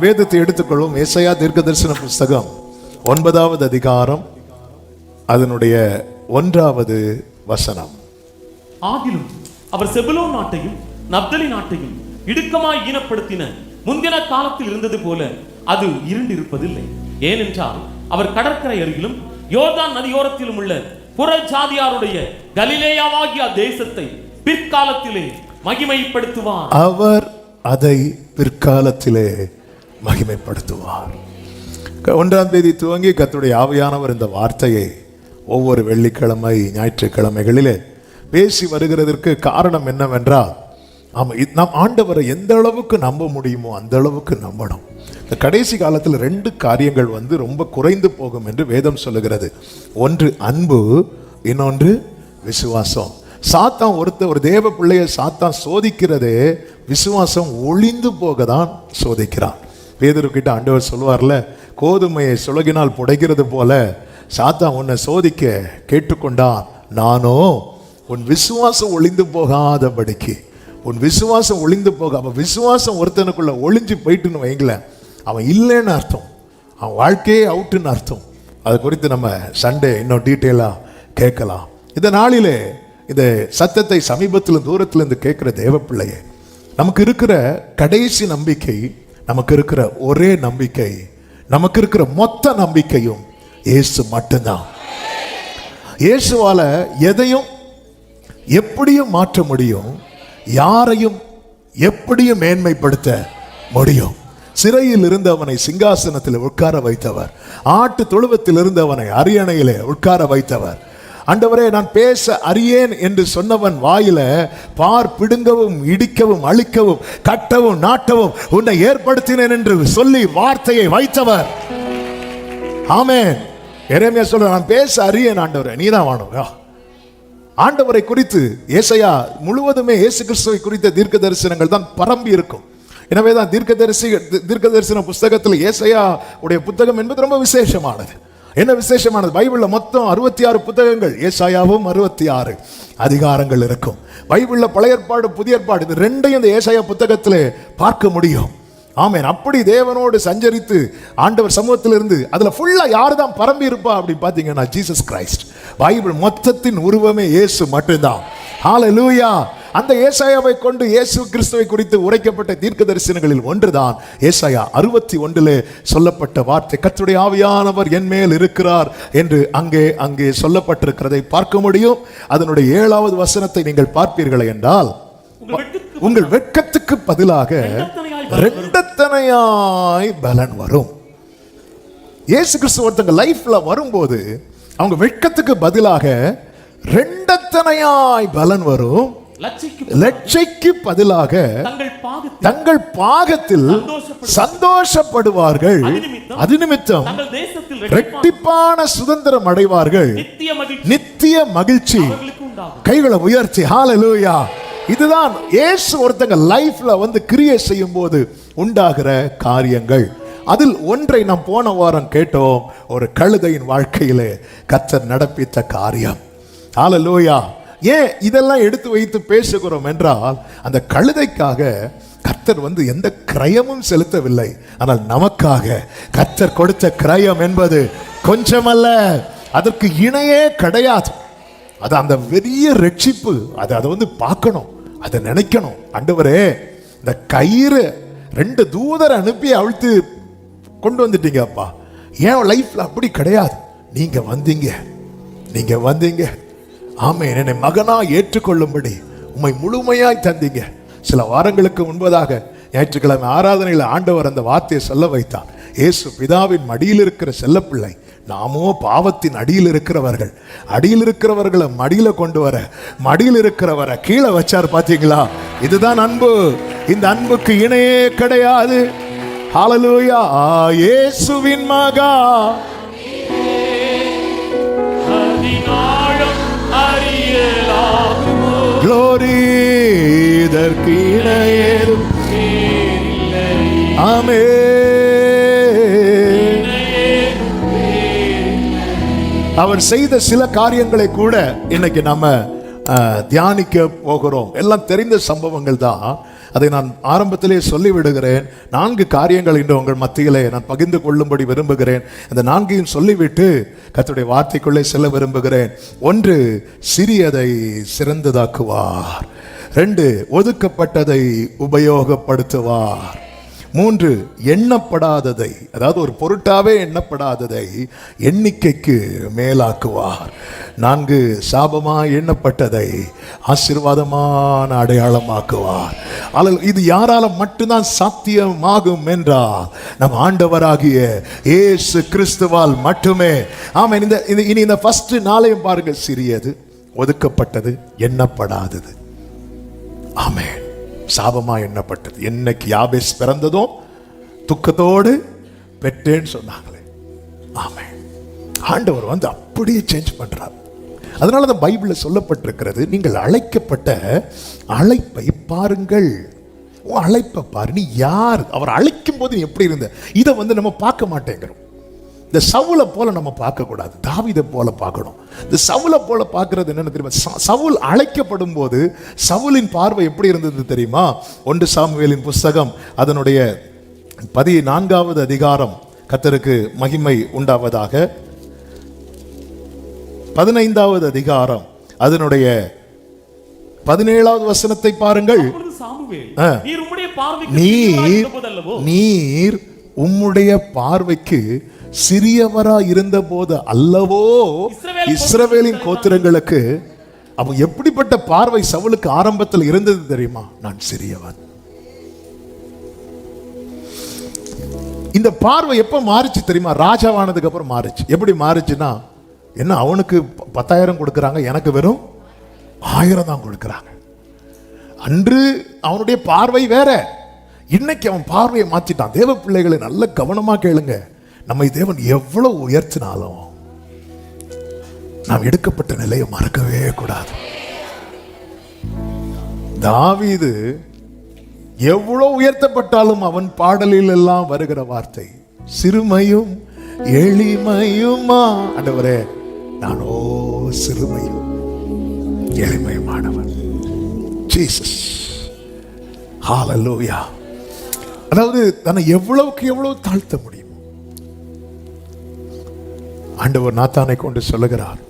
வேதத்தை எடுத்துக்கொள்வோம். ஏசாயா தீர்க்கதரிசன புஸ்தகம் 9வது அதிகாரம் அதனுடைய 1வது வசனம். ஆகிலும் அவர் செபுலோன் நாட்டையும் நப்தலி நாட்டையும் இடுக்கமாய் ஈனப்படுத்தின முந்தின காலத்தில் இருந்தது போல அது இருண்டிருப்பதில்லை. ஏனென்றால் அவர் கடற்கரை அருகிலும் யோர்தான் நதியோரத்திலும் உள்ள புற ஜாதியாருடைய கலிலேயாவாகிய தேசத்தை பிற்காலத்திலே மகிமைப்படுத்துவார். அவர் அதை பிற்காலத்திலே மகிமைப்படுத்துவார். 1ஆம் தேதி துவங்கி கர்த்தருடைய ஆவியானவர் இந்த வார்த்தையை ஒவ்வொரு வெள்ளிக்கிழமை ஞாயிற்றுக்கிழமைகளிலே பேசி வருகிறதற்கு காரணம் என்னவென்றால், நாம் ஆண்டவரை எந்த அளவுக்கு நம்ப முடியுமோ அந்த அளவுக்கு நம்பணும். இந்த கடைசி காலத்தில் 2 காரியங்கள் ரொம்ப குறைந்து போகும் என்று வேதம் சொல்லுகிறது. ஒன்று அன்பு, இன்னொன்று விசுவாசம். சாத்தான் ஒரு தேவ பிள்ளையை சாத்தான் சோதிக்கிறதே விசுவாசம் ஒளிந்து போக தான் சோதிக்கிறான். பேதுருக்கிட்ட ஆண்டவர் சொல்லுவார்ல, கோதுமையை சுலகினால் புடைக்கிறது போல சாத்தான் உன்னை சோதிக்க கேட்டுக்கொண்டான். நானோ உன் விசுவாசம் ஒளிந்து போகாதபடிக்கு, உன் விசுவாசம் ஒளிந்து போக. அவன் விசுவாசம் ஒருத்தனுக்குள்ள ஒளிஞ்சு போயிட்டுன்னு வைங்களேன், அவன் இல்லைன்னு அர்த்தம், அவன் வாழ்க்கையே அவுட்டுன்னு அர்த்தம். அது குறித்து நம்ம சண்டே இன்னும் டீட்டெயிலாக கேட்கலாம். இந்த நாளிலே இந்த சத்தத்தை சமீபத்தில் தூரத்திலிருந்து கேட்கிற தேவ பிள்ளையே, நமக்கு இருக்கிற கடைசி நம்பிக்கை, நமக்கு இருக்கிற ஒரே நம்பிக்கை, நமக்கு இருக்கிற மொத்த நம்பிக்கையும் இயேசு மட்டும்தான். இயேசுவால எதையும் எப்படியும் மாற்ற முடியும், யாரையும் எப்படியும் மேன்மைப்படுத்த முடியும். சிறையில் இருந்தவனை சிங்காசனத்தில் உட்கார வைத்தவர், ஆட்டு தொழுவத்தில் இருந்தவனை அரியணையிலே உட்கார வைத்தவர். ஆண்டவரே, நான் பேச அறியேன் என்று சொன்னவன் வாயில பார் பிடுங்கவும் இடிக்கவும் அழிக்கவும் கட்டவும் நாட்டவும் உன்னை ஏற்படுத்தினேன் என்று சொல்லி வார்த்தையை வைத்தவர். ஆமென். எரேமியா சொல்ற, நான் பேச அறியேன் ஆண்டவரே, நீதான் வாணும். ஆண்டவரை குறித்து ஏசாயா முழுவதுமே இயேசு கிறிஸ்துவை குறித்த தீர்க்க தரிசனங்கள் தான் பரம்பி இருக்கும். எனவே தான் தீர்க்க தரிசன புஸ்தகத்தில் ஏசாயா உடைய புத்தகம் என்பது ரொம்ப விசேஷமானது. என்ன விசேஷமானது? பைபிள்ல மொத்தம் 66 புத்தகங்கள், ஏசாயாவும் 66 அதிகாரங்கள் இருக்கும். பைபிள்ல பழைய ஏற்பாடு புதிய ஏற்பாடு இது 2ஐயும் இந்த ஏசாயா புத்தகத்திலே பார்க்க முடியும். ஆமென். அப்படி தேவனோடு சஞ்சரித்து ஆண்டவர் சமூகத்தில் இருந்து அதுல ஃபுல்லா யாரு தான் பரம்பி இருப்பா அப்படின்னு பாத்தீங்கன்னா ஜீசஸ் கிரைஸ்ட். பைபிள் மொத்தத்தின் உருவமே இயேசு மட்டும்தான். ஹல்லேலூயா. அந்த ஏசாயாவை கொண்டு இயேசு கிறிஸ்துவை குறித்து உரைக்கப்பட்ட தீர்க்க தரிசனங்களில் ஒன்றுதான் ஏசாயா 61 சொல்லப்பட்ட வார்த்தை, கர்த்தருடைய ஆவியானவர் என் மேல் இருக்கிறார் என்று அங்கே சொல்லப்பட்டிருக்கிறதை பார்க்க முடியும். அதனுடைய 7வது வசனத்தை நீங்கள் பார்ப்பீர்கள் என்றால், உங்கள் வெட்கத்துக்கு பதிலாக இரண்டத்தனையாய் பலன் வரும். இயேசு கிறிஸ்து ஒருத்தங்க லைஃப்ல வரும்போது அவங்க வெட்கத்துக்கு பதிலாக இரண்டத்தனையாய் பலன் வரும். லட்சைக்கு பதிலாக தங்கள் பாகத்தில் சந்தோஷப்படுவார்கள். அது நிமித்தம் இரட்டிப்பான சுதந்திரம் அடைவார்கள். நித்திய மகிழ்ச்சி. கைகளை உயர்த்தி ஹல்லேலூயா. இதுதான் இயேசு ஒருத்தங்க லைஃப்ல கிரியை செய்யும் போது உண்டாகிற காரியங்கள். அதில் ஒன்றை நாம் போன வாரம் கேட்டோம். ஒரு கழுதையின் வாழ்க்கையிலே கர்த்தர் நடப்பித்த காரியம். ஹல்லேலூயா. ஏன் இதெல்லாம் எடுத்து வைத்து பேசுகிறோம் என்றால், அந்த கழுதைக்காக கர்த்தர் எந்த கிரயமும் செலுத்தவில்லை. ஆனால் நமக்காக கர்த்தர் கொடுத்த கிரயம் என்பது கொஞ்சமல்ல, அதற்கு இணையே கிடையாது. அது அந்த பெரிய ரட்சிப்பு. அதை பார்க்கணும், அதை நினைக்கணும். ஆண்டவரே, இந்த கயிறு 2 தூதரை அனுப்பி அவிழ்த்து கொண்டு வந்துட்டீங்க அப்பா. ஏன் லைஃப்ல அப்படி கிடையாது. நீங்க வந்தீங்க. ஆமென். என்னை மகனா ஏற்றுக்கொள்ளும்படி உம்மை முழுமையாய் தந்தீங்க. சில வாரங்களுக்கு முன்பதாக ஞாயிற்றுக்கிழமை ஆராதனையில் ஆண்டவர் அந்த வார்த்தையை சொல்ல வைத்தார். இயேசு பிதாவின் மடியில் இருக்கிற செல்லப்பிள்ளை, நாமோ பாவத்தின் அடியில் இருக்கிறவர்கள். அடியில் இருக்கிறவர்களை மடியில கொண்டு வர, மடியில் இருக்கிறவரை கீழே வச்சார். பாத்தீங்களா? இதுதான் அன்பு. இந்த அன்புக்கு இணையே கிடையாது. ஹல்லேலூயா. இயேசுவின் மகா glory இதற்கு இணையேதும் ஆமென். அவர் செய்த சில காரியங்களை கூட இன்னைக்கு நம்ம தியானிக்க போகிறோம். எல்லாம் தெரிந்த சம்பவங்கள் தான். அதை நான் ஆரம்பத்திலே சொல்லிவிடுகிறேன். 4 காரியங்கள் இன்று உங்கள் மத்தியிலே நான் பகிர்ந்து கொள்ளும்படி விரும்புகிறேன். அந்த 4ஐயும் சொல்லிவிட்டு கர்த்தருடைய வார்த்தைக்குள்ளே செல்ல விரும்புகிறேன். 1, சிறியதை சிறந்ததாக்குவார். 2, ஒதுக்கப்பட்டதை உபயோகப்படுத்துவார். 3, எண்ணப்படாததை, அதாவது ஒரு பொருட்டாவே எண்ணப்படாததை எண்ணிக்கைக்கு மேலாக்குவார். 4, சாபமாய் எண்ணப்பட்டதை ஆசீர்வாதமான அடையாளமாக்குவார். இது யாரால மட்டும்தான் சாத்தியமாகும் என்றால் நம் ஆண்டவராகிய இயேசு கிறிஸ்துவால் மட்டுமே. ஆமென். இனி இந்த ஃபர்ஸ்ட் 4ஐயும் பாருங்க. சிறியது, ஒதுக்கப்பட்டது, எண்ணப்படாதது. ஆமென். சாபமா எண்ணப்பட்டது. என்னைக்கு யாபேஸ் பிறந்ததும் துக்கத்தோடு பெற்றேன்னு சொன்னாங்களே. ஆமென். ஆண்டவர் அப்படியே சேஞ்ச் பண்றார். அதனால தான் பைபிள்ல சொல்லப்பட்டிருக்கிறது, நீங்கள் அழைக்கப்பட்ட அழைப்பை பாருங்கள். அழைப்பை பாரு. நீ யார்? அவர் அழைக்கும் போது நீ எப்படி இருந்த? இதை நம்ம பார்க்க மாட்டேங்கிறோம். இந்த சவுலை போல நம்ம பார்க்க கூடாது, தாவீதை போல பார்க்கணும். இந்த சவுலை போல பார்க்கிறது என்னன்னு தெரியுமா? சவுல் அழைக்கப்படும் போது சவுலின் பார்வை எப்படி இருந்தது தெரியுமா? 1 சாமுவேலின் புஸ்தகம் அதனுடைய 14வது அதிகாரம், கர்த்தருக்கு மகிமை உண்டாவதாக, 15வது அதிகாரம் அதனுடைய 17வது வசனத்தை பாருங்கள். நீர் உம்முடைய பார்வைக்கு சிறியவரா இருந்த போது அல்லவோ இஸ்ரவேலின் கோத்திரங்களுக்கு. அப்ப எப்படிப்பட்ட பார்வை சவுலுக்கு ஆரம்பத்தில் இருந்தது தெரியுமா? நான் சிறியவன். இந்த பார்வை எப்ப மாறிச்சு தெரியுமா? ராஜாவானதுக்கு அப்புறம் மாறிச்சு. எப்படி மாறிச்சுன்னா, என்ன அவனுக்கு 10,000 கொடுக்கறாங்க, எனக்கு வெறும் 1000 தான் கொடுக்கறாங்க. அன்று அவனுடைய பார்வை வேற. இன்னைக்கு அவன் பார்வையை மாத்திட்டான். தேவ பிள்ளைகளை நல்ல கவனமா கேளுங்க. நம்மை தேவன் எவ்வளவு உயர்த்தினாலும் நாம் எடுக்கப்பட்ட நிலையை மறக்கவே கூடாது. தாவீது எவ்வளவு உயர்த்தப்பட்டாலும் அவன் பாடலில் எல்லாம் வருகிற வார்த்தை சிறுமையும் எளிமையுமா. ஆண்டவரே, நானோ சிறுமையும் எளிமையுமானவன். ஜீசஸ், ஹalleluya. அதாவது தன்னை எவ்வளவுக்கு எவ்வளவு தாழ்த்த முடியும். ஆண்டவர் நாத்தானை கொண்டு சொல்லுகிறார்,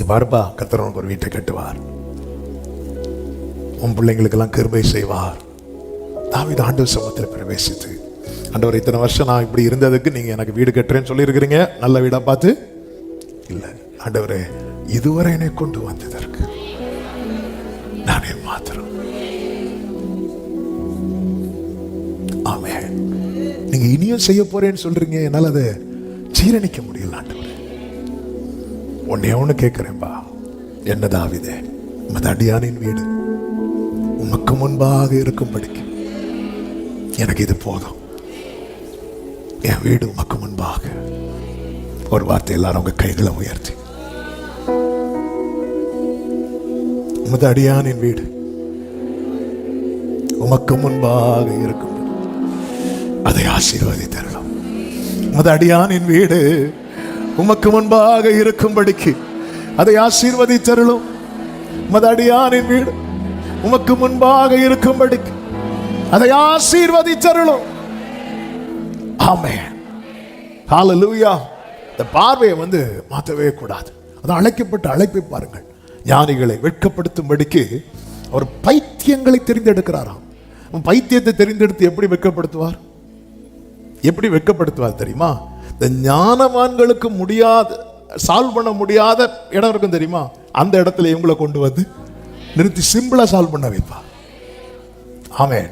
இவ்வாறுபா கர்த்தர் உனக்கு ஒரு வீட்டை கட்டுவார், உன் பிள்ளைங்களுக்கெல்லாம் கிருபை செய்வார். தாவீது ஆண்டவர் சமூகத்தில் பிரவேசித்து, ஆண்டவர் இத்தனை வருஷம் நான் இப்படி இருந்ததுக்கு நீங்க எனக்கு வீடு கட்டுறேன்னு சொல்லி இருக்கிறீங்க, நல்ல வீடா பார்த்து இல்ல ஆண்டவரே, இதுவரை என்னை கொண்டு வந்ததற்கு நானே மாத்திரம். ஆமென். நீங்க இனியும் செய்ய போறேன்னு சொல்றீங்க, என்னால அதை ஜீரணிக்க முடியல. ஆண்டவரே, உன்னை ஒண்ணு கேட்கிறேன்பா, என்ன தாவீதே, உமது அடியானின் வீடு உமக்கு முன்பாக இருக்கும்படிக்கு எனக்கு இது போதும். என் வீடு உமக்கு முன்பாக. ஒரு வார்த்தை எல்லாரும் உங்க கைகளை உயர்த்தி, உமது அடியானின் வீடு உமக்கு முன்பாக இருக்கும், அதை ஆசீர்வதித்தரலாம். உமது அடியானின் வீடு உமக்கு முன்பாக இருக்கும்படிக்கு அதை ஆசீர்வதித்தருளும். உமது அடியானின் வீடு உமக்கு முன்பாக இருக்கும்படிக்கு அதை ஆசீர்வதித்தருளும். ஆமென். ஹalleluya. இந்த பார்வையை மாற்றவே கூடாது. அதான் அழைக்கப்பட்ட அழைப்பை பாருங்கள். ஞானிகளை வெட்கப்படுத்தும்படிக்கு அவர் பைத்தியங்களை தெரிந்தெடுக்கிறாராம். பைத்தியத்தை தெரிந்தெடுத்து எப்படி வெட்கப்படுத்துவார்? எப்படி வெட்கப்படுத்துவார் தெரியுமா? இந்த ஞானவான்களுக்கு முடியாத, சால்வ் பண்ண முடியாத இடம் இருக்கும் தெரியுமா? அந்த இடத்துல இவங்களை கொண்டு வந்து நிறுத்தி சிம்பிளா சால்வ் பண்ண வைப்பா. ஆமென்.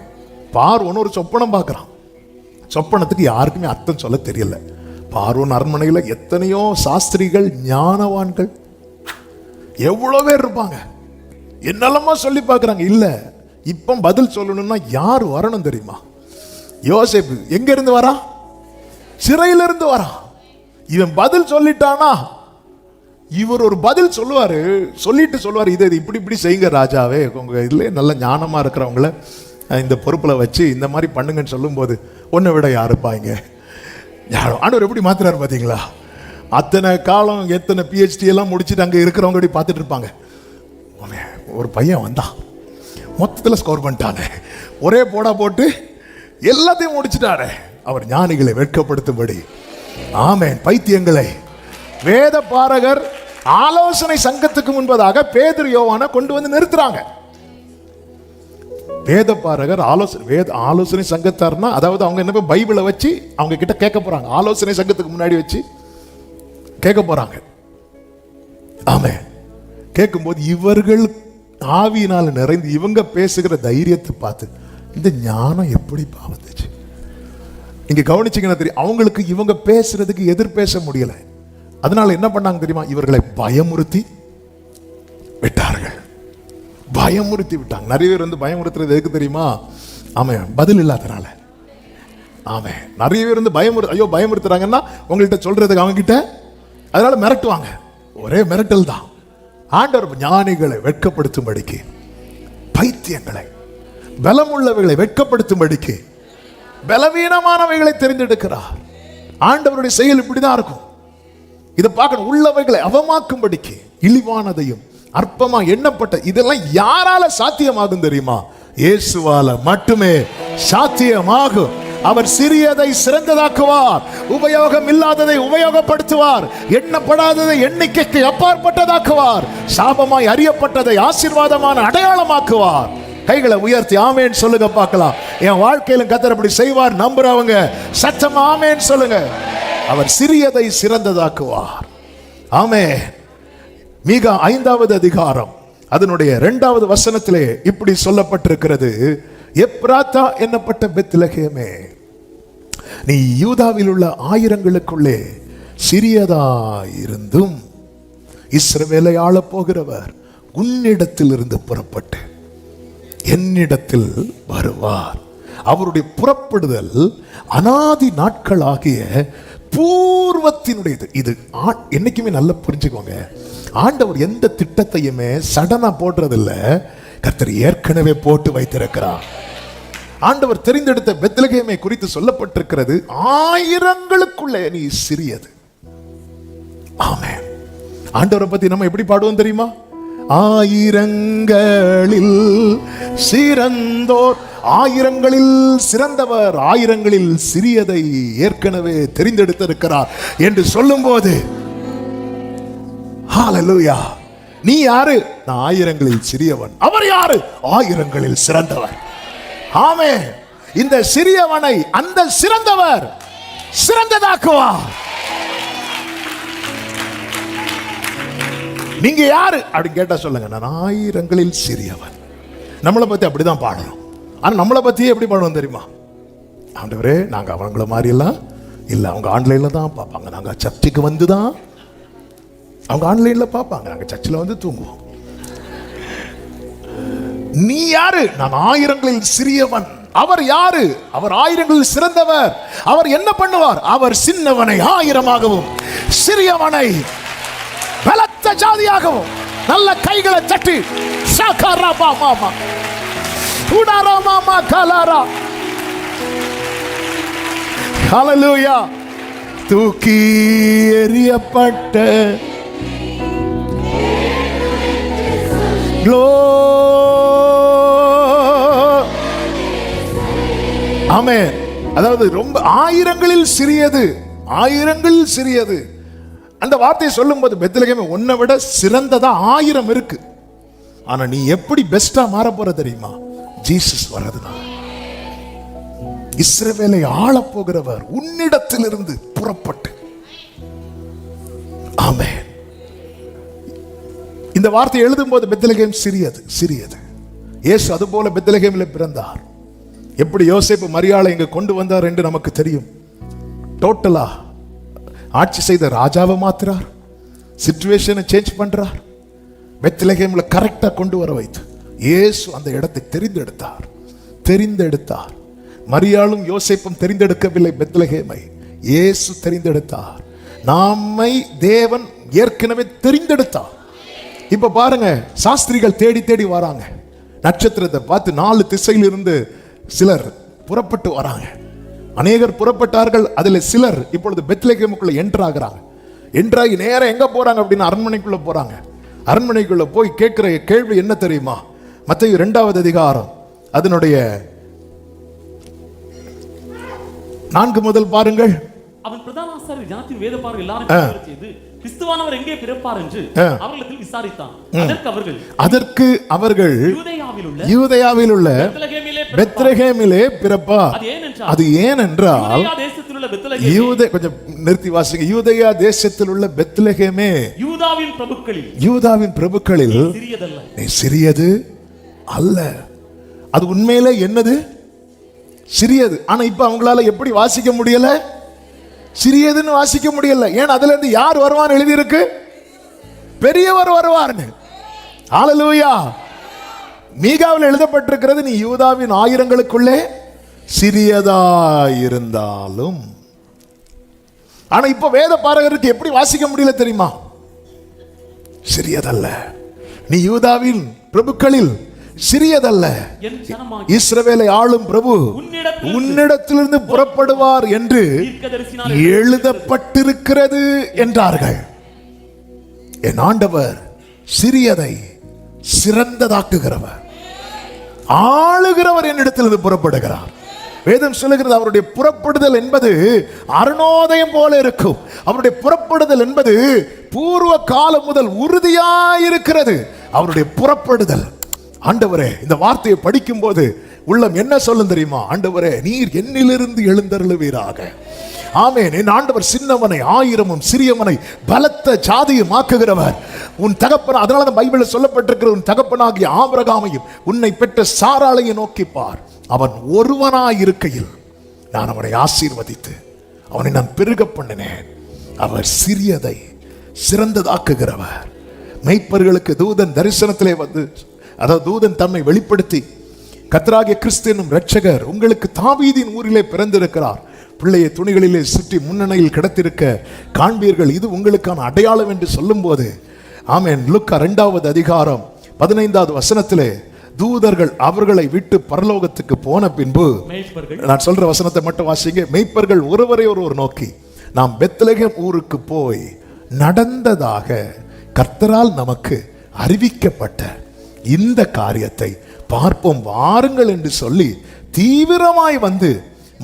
பார்வோன் ஒரு சொப்பனம் பார்க்கிறான். சொப்பனத்துக்கு யாருக்குமே அர்த்தம் சொல்ல தெரியல. பார்வோன் அரண்மனையில எத்தனையோ சாஸ்திரிகள், ஞானவான்கள் எவ்வளோ பேர் இருப்பாங்க. என்னெல்லாமா சொல்லி பார்க்குறாங்க. இல்ல, இப்ப பதில் சொல்லணும்னா யார் வரணும் தெரியுமா? யோசேப்பு எங்க இருந்து வரா? சிறையிலிருந்து வரா. இவன் பதில் சொல்லிட்டானா, இவர் ஒரு பதில் சொல்லுவாரு. சொல்லிட்டு சொல்லுவாரு, இதை இப்படி இப்படி செய்யுங்க ராஜாவே, உங்க இதுல நல்ல ஞானமா இருக்கிறவங்கள இந்த பொறுப்புல வச்சு இந்த மாதிரி பண்ணுங்கன்னு சொல்லும் போது, ஒன்னை விட யாருப்பாங்க யாரும். ஆண்டவர் எப்படி மாத்துறாரு பாத்தீங்களா? அத்தனை காலம் எத்தனை PhD எல்லாம் முடிச்சுட்டு அங்க இருக்கிறவங்க பார்த்துட்டு இருப்பாங்க. ஒரு பையன் வந்தான், மொத்தத்தில் ஸ்கோர் பண்ணிட்டானே, ஒரே போடா போட்டு எல்லாத்தையும் முடிச்சிட்டாரு. அவர் ஞானிகளை வெட்கப்படுத்தும்படி. ஆமென். பைத்தியங்களை வேத பாரகர் ஆலோசனை சங்கத்துக்கு முன்பதாக பேதுரு யோவானை கொண்டு வந்து நிறுத்துறாங்க. வேத பாரகர் ஆலோசனை சங்கத்தார்னா, அதாவது அவங்க என்ன பைபிளை வச்சு அவங்க கிட்ட கேட்க போறாங்க. ஆலோசனை சங்கத்துக்கு முன்னாடி வச்சு கேட்க போறாங்க. ஆமென். கேட்கும்போது இவர்கள் ஆவியினால நிறைந்து இவங்க பேசுகிற தைரியத்தை பார்த்து இந்த ஞானம் எப்படி வந்துச்சு. இங்க கவனிச்சீங்கன்னா தெரியும், அவங்களுக்கு இவங்க பேசுறதுக்கு எதிர் பேச முடியல. அதனால என்ன பண்ணாங்க தெரியுமா? இவர்களை பயமுறுத்தி விட்டார்கள். பயமுறுத்தி விட்டாங்க. நிறைய பேர் வந்து பயமுறுத்துறது எதுக்கு தெரியுமா? ஆமாம், பதில் இல்லாதனால. ஆமாம், நிறைய பேர் வந்து பயமுறுத்துறாங்கன்னா உங்கள்கிட்ட சொல்றதுக்கு அவங்க கிட்ட, அதனால மிரட்டுவாங்க. ஒரே மிரட்டல் தான். ஆண்டவர் ஞானிகளை வெட்கப்படுத்தும்படிக்கு, பைத்தியங்களை பலமுள்ளவைகளை வெட்கப்படுத்தும்படிக்கு பலவீனமானவைகளை தெரிந்தெடுக்கிறார். ஆண்டவருடைய செயல் இப்படிதான் இருக்கும். இதை பார்க்கணும். உள்ளவைகளை அவமாக்கும்படிக்கு, இழிவானதையும் அற்பமா எண்ணப்பட்ட இதெல்லாம் யாரால சாத்தியமாகும் தெரியுமா? இயேசுவால மட்டுமே சாத்தியமாகும். அவர் சிறியதை சிறந்ததாக்குவார், உபயோகம் இல்லாததை உபயோகப்படுத்துவார், எண்ணப்படாததை எண்ணிக்கைக்கு அப்பாற்பட்டதாக்குவார், சாபமாய் அறியப்பட்டதை ஆசீர்வாதமான அடையாளமாக்குவார். கைகளை உயர்த்தி ஆமேன் சொல்லுங்க பார்க்கலாம். என் வாழ்க்கையில கர்த்தர் அப்படி செய்வார் நம்புறவங்க சத்தமா ஆமேன் சொல்லுங்க. அவர் சிறியதை சிறந்ததாக்குவார். ஆமென். மீகா 5வது அதிகாரம் அதனுடைய 2வது வசனத்திலே இப்படி சொல்லப்பட்டிருக்கிறது. எப்ராத்தா என்னப்பட்ட பெத்லகேமே, நீ யூதாவில் உள்ள ஆயிரங்களுக்குள்ளே சிறியதாயிருந்தும் இஸ்ரவேலை ஆளப் போகிறவர் உன்னிடத்தில் இருந்து புறப்பட்டு என்னிடத்தில் வருவார். அவருடைய புறப்படுதல் அனாதி நாட்களாகிய பூர்வத்தினுடையது. இது என்னைக்குமே நல்லா புரிஞ்சுக்கோங்க. ஆண்டவர் எந்த திட்டத்தையுமே சடனா போடுறதில்ல. கர்த்தர் ஏற்கனவே போட்டு வைத்திருக்கிறார். ஆண்டவர் தெரிந்தெடுத்த பெத்லகேமை குறித்து சொல்லப்பட்டிருக்கிறது, ஆயிரங்களுக்குள்ளே நீ சிறியது. ஆமென். ஆண்டவரை பத்தி நம்ம எப்படி பாடுவோம் தெரியுமா? ஆயிரங்களில் சிறந்தோர், ஆயிரங்களில் சிறந்தவர், ஆயிரங்களில் சிறியதை ஏற்கனவே தெரிந்தெடுத்திருக்கிறார் என்று சொல்லும் போது, ஹல்லேலூயா. நீ யாரு? நான் ஆயிரங்களில் சிறியவன். அவர் யாரு? ஆயிரங்களில் சிறந்தவர். ஆமென். இந்த சிறியவனை அந்த சிறந்தவர் சிறந்ததாக்குவார். நீங்க யாரு அப்படின்னு கேட்டா சொல்லுங்க, நான் ஆயிரங்களில் சிறியவன். நம்மளை பத்தி அப்படிதான் பாடணும். ஆனா நம்மளை பத்தியே எப்படி பாடுவோம் தெரியுமா? ஆண்டவரே, நாங்க அவங்கள மாதிரி எல்லாம் இல்ல. அவங்க ஆன்லைன்ல தான் பார்ப்பாங்க, நாங்க சர்ச்சுக்கு வந்து தான். அவங்க ஆன்லைன்ல பார்ப்பாங்க, நாங்க சர்ச்சில் வந்து தூங்குவோம். நீ யாரு? நான் ஆயிரங்களில் சிறியவன். அவர் யாரு? அவர் ஆயிரங்களில் சிறந்தவர். அவர் என்ன பண்ணுவார்? அவர் சின்னவனை ஆயிரமாகவும் சிறியவனை பலத்த ஜாதியாகவும். நல்ல கைகளை தட்டி சாகாரா மாமா உடாரா மாமா காலாரா. ஹல்லேலூயா. தூக்கி எறியப்பட்ட ஆமென். அதாவது ரொம்ப ஆயிரங்களில் சிறியது, ஆயிரங்களில் சிறியது. அந்த வார்த்தையை சொல்லும் போது பெத்லகேமே உன்னை விட சிறந்ததா 1000 இருக்கு. ஆனா நீ எப்படி பெஸ்டா மாற போற தெரியுமா? ஜீசஸ் வரதுனால. இஸ்ரவேலை ஆள போகிறவர் உன்னிடத்திலிருந்து புறப்பட்டு. ஆமென். இந்த வார்த்தை எழுதும் போது பெத்லகேம் சிறியது, சிறியது. இயேசு அதுபோல பெத்லகேமில் பிறந்தார். எப்படி யோசேப்பு மரியாளை இங்க கொண்டு வந்தார் என்று நமக்கு தெரியும். டோட்டலா ஆட்சி செய்த ராஜாவை மாத்துறார், சிச்சுவேஷனை சேஞ்ச் பண்றார். பெத்லகேம்ல கரெக்டா கொண்டு வர வைத்து இயேசு அந்த இடத்தை தெரிந்தெடுத்தார். மரியாளும் யோசேப்பும் தெரிந்தெடுக்கவில்லை பெத்லகேமை, இயேசு தெரிந்தெடுத்தார். நம்மை தேவன் ஏற்கனவே தெரிந்தெடுத்தார். இப்ப பாருங்க, சாஸ்திரிகள் தேடி தேடி வராங்க. நட்சத்திரத்தை பார்த்து 4 திசையிலிருந்து சிலர் புறப்பட்டு வராங்க. அநேகர் புறப்பட்டார்கள். அதுல சிலர் இப்பொழுது பெத்லகேமுக்குள்ள என்ட்ராகிறாங்க. என்ட்ராகி நேரம் எங்க போறாங்க அப்படின்னு அரண்மனைக்குள்ள போறாங்க. அரண்மனைக்குள்ள போய் கேட்கிற கேள்வி என்ன தெரியுமா? மத்தேயு 2வது அதிகாரம் அதனுடைய 4 முதல் பாருங்கள். அவன் பிரதான ஆசாரியர் ஜனத்தின் வேதபாரகர் எல்லாரும் செய்து கிறிஸ்துவானவர் எங்கே பிறப்பார் என்று அவர்களிடத்தில் விசாரித்தான். அதற்கு அவர்கள் யூதேயாவில் உள்ள பெத்லகேமிலே பிறப்பார். அது ஏனென்றால் கொஞ்சம் நிறுத்தி வாசிங்க. யூதேயா தேசத்தில் உள்ள பெத்லகேமே யூதாவின் பிரபுக்களில் நீ சிறியது அல்ல. அது உண்மையிலே என்னது? சிறியது. ஆனா இப்ப அவங்களால எப்படி வாசிக்க முடியல? சிறியதுன்னு வாசிக்க முடியல. ஏன்? அதுல இருந்து யார் வருவான்னு எழுதி இருக்கு? பெரியவர் வருவார்னு. ஹல்லேலூயா. மீகாவில் எழுதப்பட்டிருக்கிறது, நீ யூதாவின் ஆயிரங்களுக்குள்ளே சிறியதாயிருந்தாலும். ஆனா இப்ப வேத பாரகருக்கு எப்படி வாசிக்க முடியல தெரியுமா? சிறியதல்ல, நீ யூதாவின் பிரபுக்களில் சிறியதல்ல, இஸ்ரவேலை ஆளும் பிரபு உன்னிடத்திலிருந்து புறப்படுவார் என்று எழுதப்பட்டிருக்கிறது என்றார்கள். என் ஆண்டவர் சிறியதை சிறந்ததாக்குகிறவர், ஆளுகிறவர் என்னிடத்திலிருந்து புறப்படுகிறார். வேதம் சொல்லுகிறது, அவருடைய புறப்படுதல் என்பது அருணோதயம் போல இருக்கும். அவருடைய புறப்படுதல் என்பது பூர்வ காலம் முதல் உறுதியாயிருக்கிறது. அவருடைய புறப்படுதல். ஆண்டவரே, இந்த வார்த்தையை படிக்கும் போது உள்ளம் என்ன சொல்லும் தெரியுமா? ஆண்டவரே, நீர் என்னிலிருந்து எழுந்தருளுவீராக. ஆமென். என் ஆண்டவர் சின்னவனை ஆயிரமும் சிறியவனை பலத்த ஜாதியும் ஆக்குகிறவர். உன் தகப்பன், அதனால தான் பைபிளில் சொல்லப்பட்டிருக்கிற, உன் தகப்பனாகிய ஆபிரகாமையும் உன்னை பெற்ற சாராளையும் நோக்கிப்பார். அவன் ஒருவனாயிருக்கையில் நான் அவனை ஆசீர்வதித்து அவனை நான் பெருக பண்ணினேன். அவர் சிறியதை சிறந்ததாக்குகிறவர். மெய்ப்பர்களுக்கு தூதன் தரிசனத்திலே வந்து, அதாவது தூதன் தம்மை வெளிப்படுத்தி, கர்த்தராகிய கிறிஸ்து என்னும் இரட்சகர் உங்களுக்கு தாவீதின் ஊரிலே பிறந்திருக்கிறார், பிள்ளையை துணிகளிலே சுற்றி முன்னணியில் கிடத்திருக்க காண்பீர்கள், இது உங்களுக்கான அடையாளம் என்று சொல்லும் போது, ஆமென், லூக்கா 2வது அதிகாரம் 15வது வசனத்திலே தூதர்கள் அவர்களை விட்டு பரலோகத்துக்கு போன பின்பு, நான் சொல்ற வசனத்தை மட்டும் வாசிங்க. மெய்ப்பர்கள் ஒருவரை ஒருவர் நோக்கி, நாம் பெத்லகேம் ஊருக்கு போய் நடந்ததாக கர்த்தரால் நமக்கு அறிவிக்கப்பட்ட இந்த காரியத்தை பார்ப்போம் வாருங்கள் என்று சொல்லி தீவிரமாய் வந்து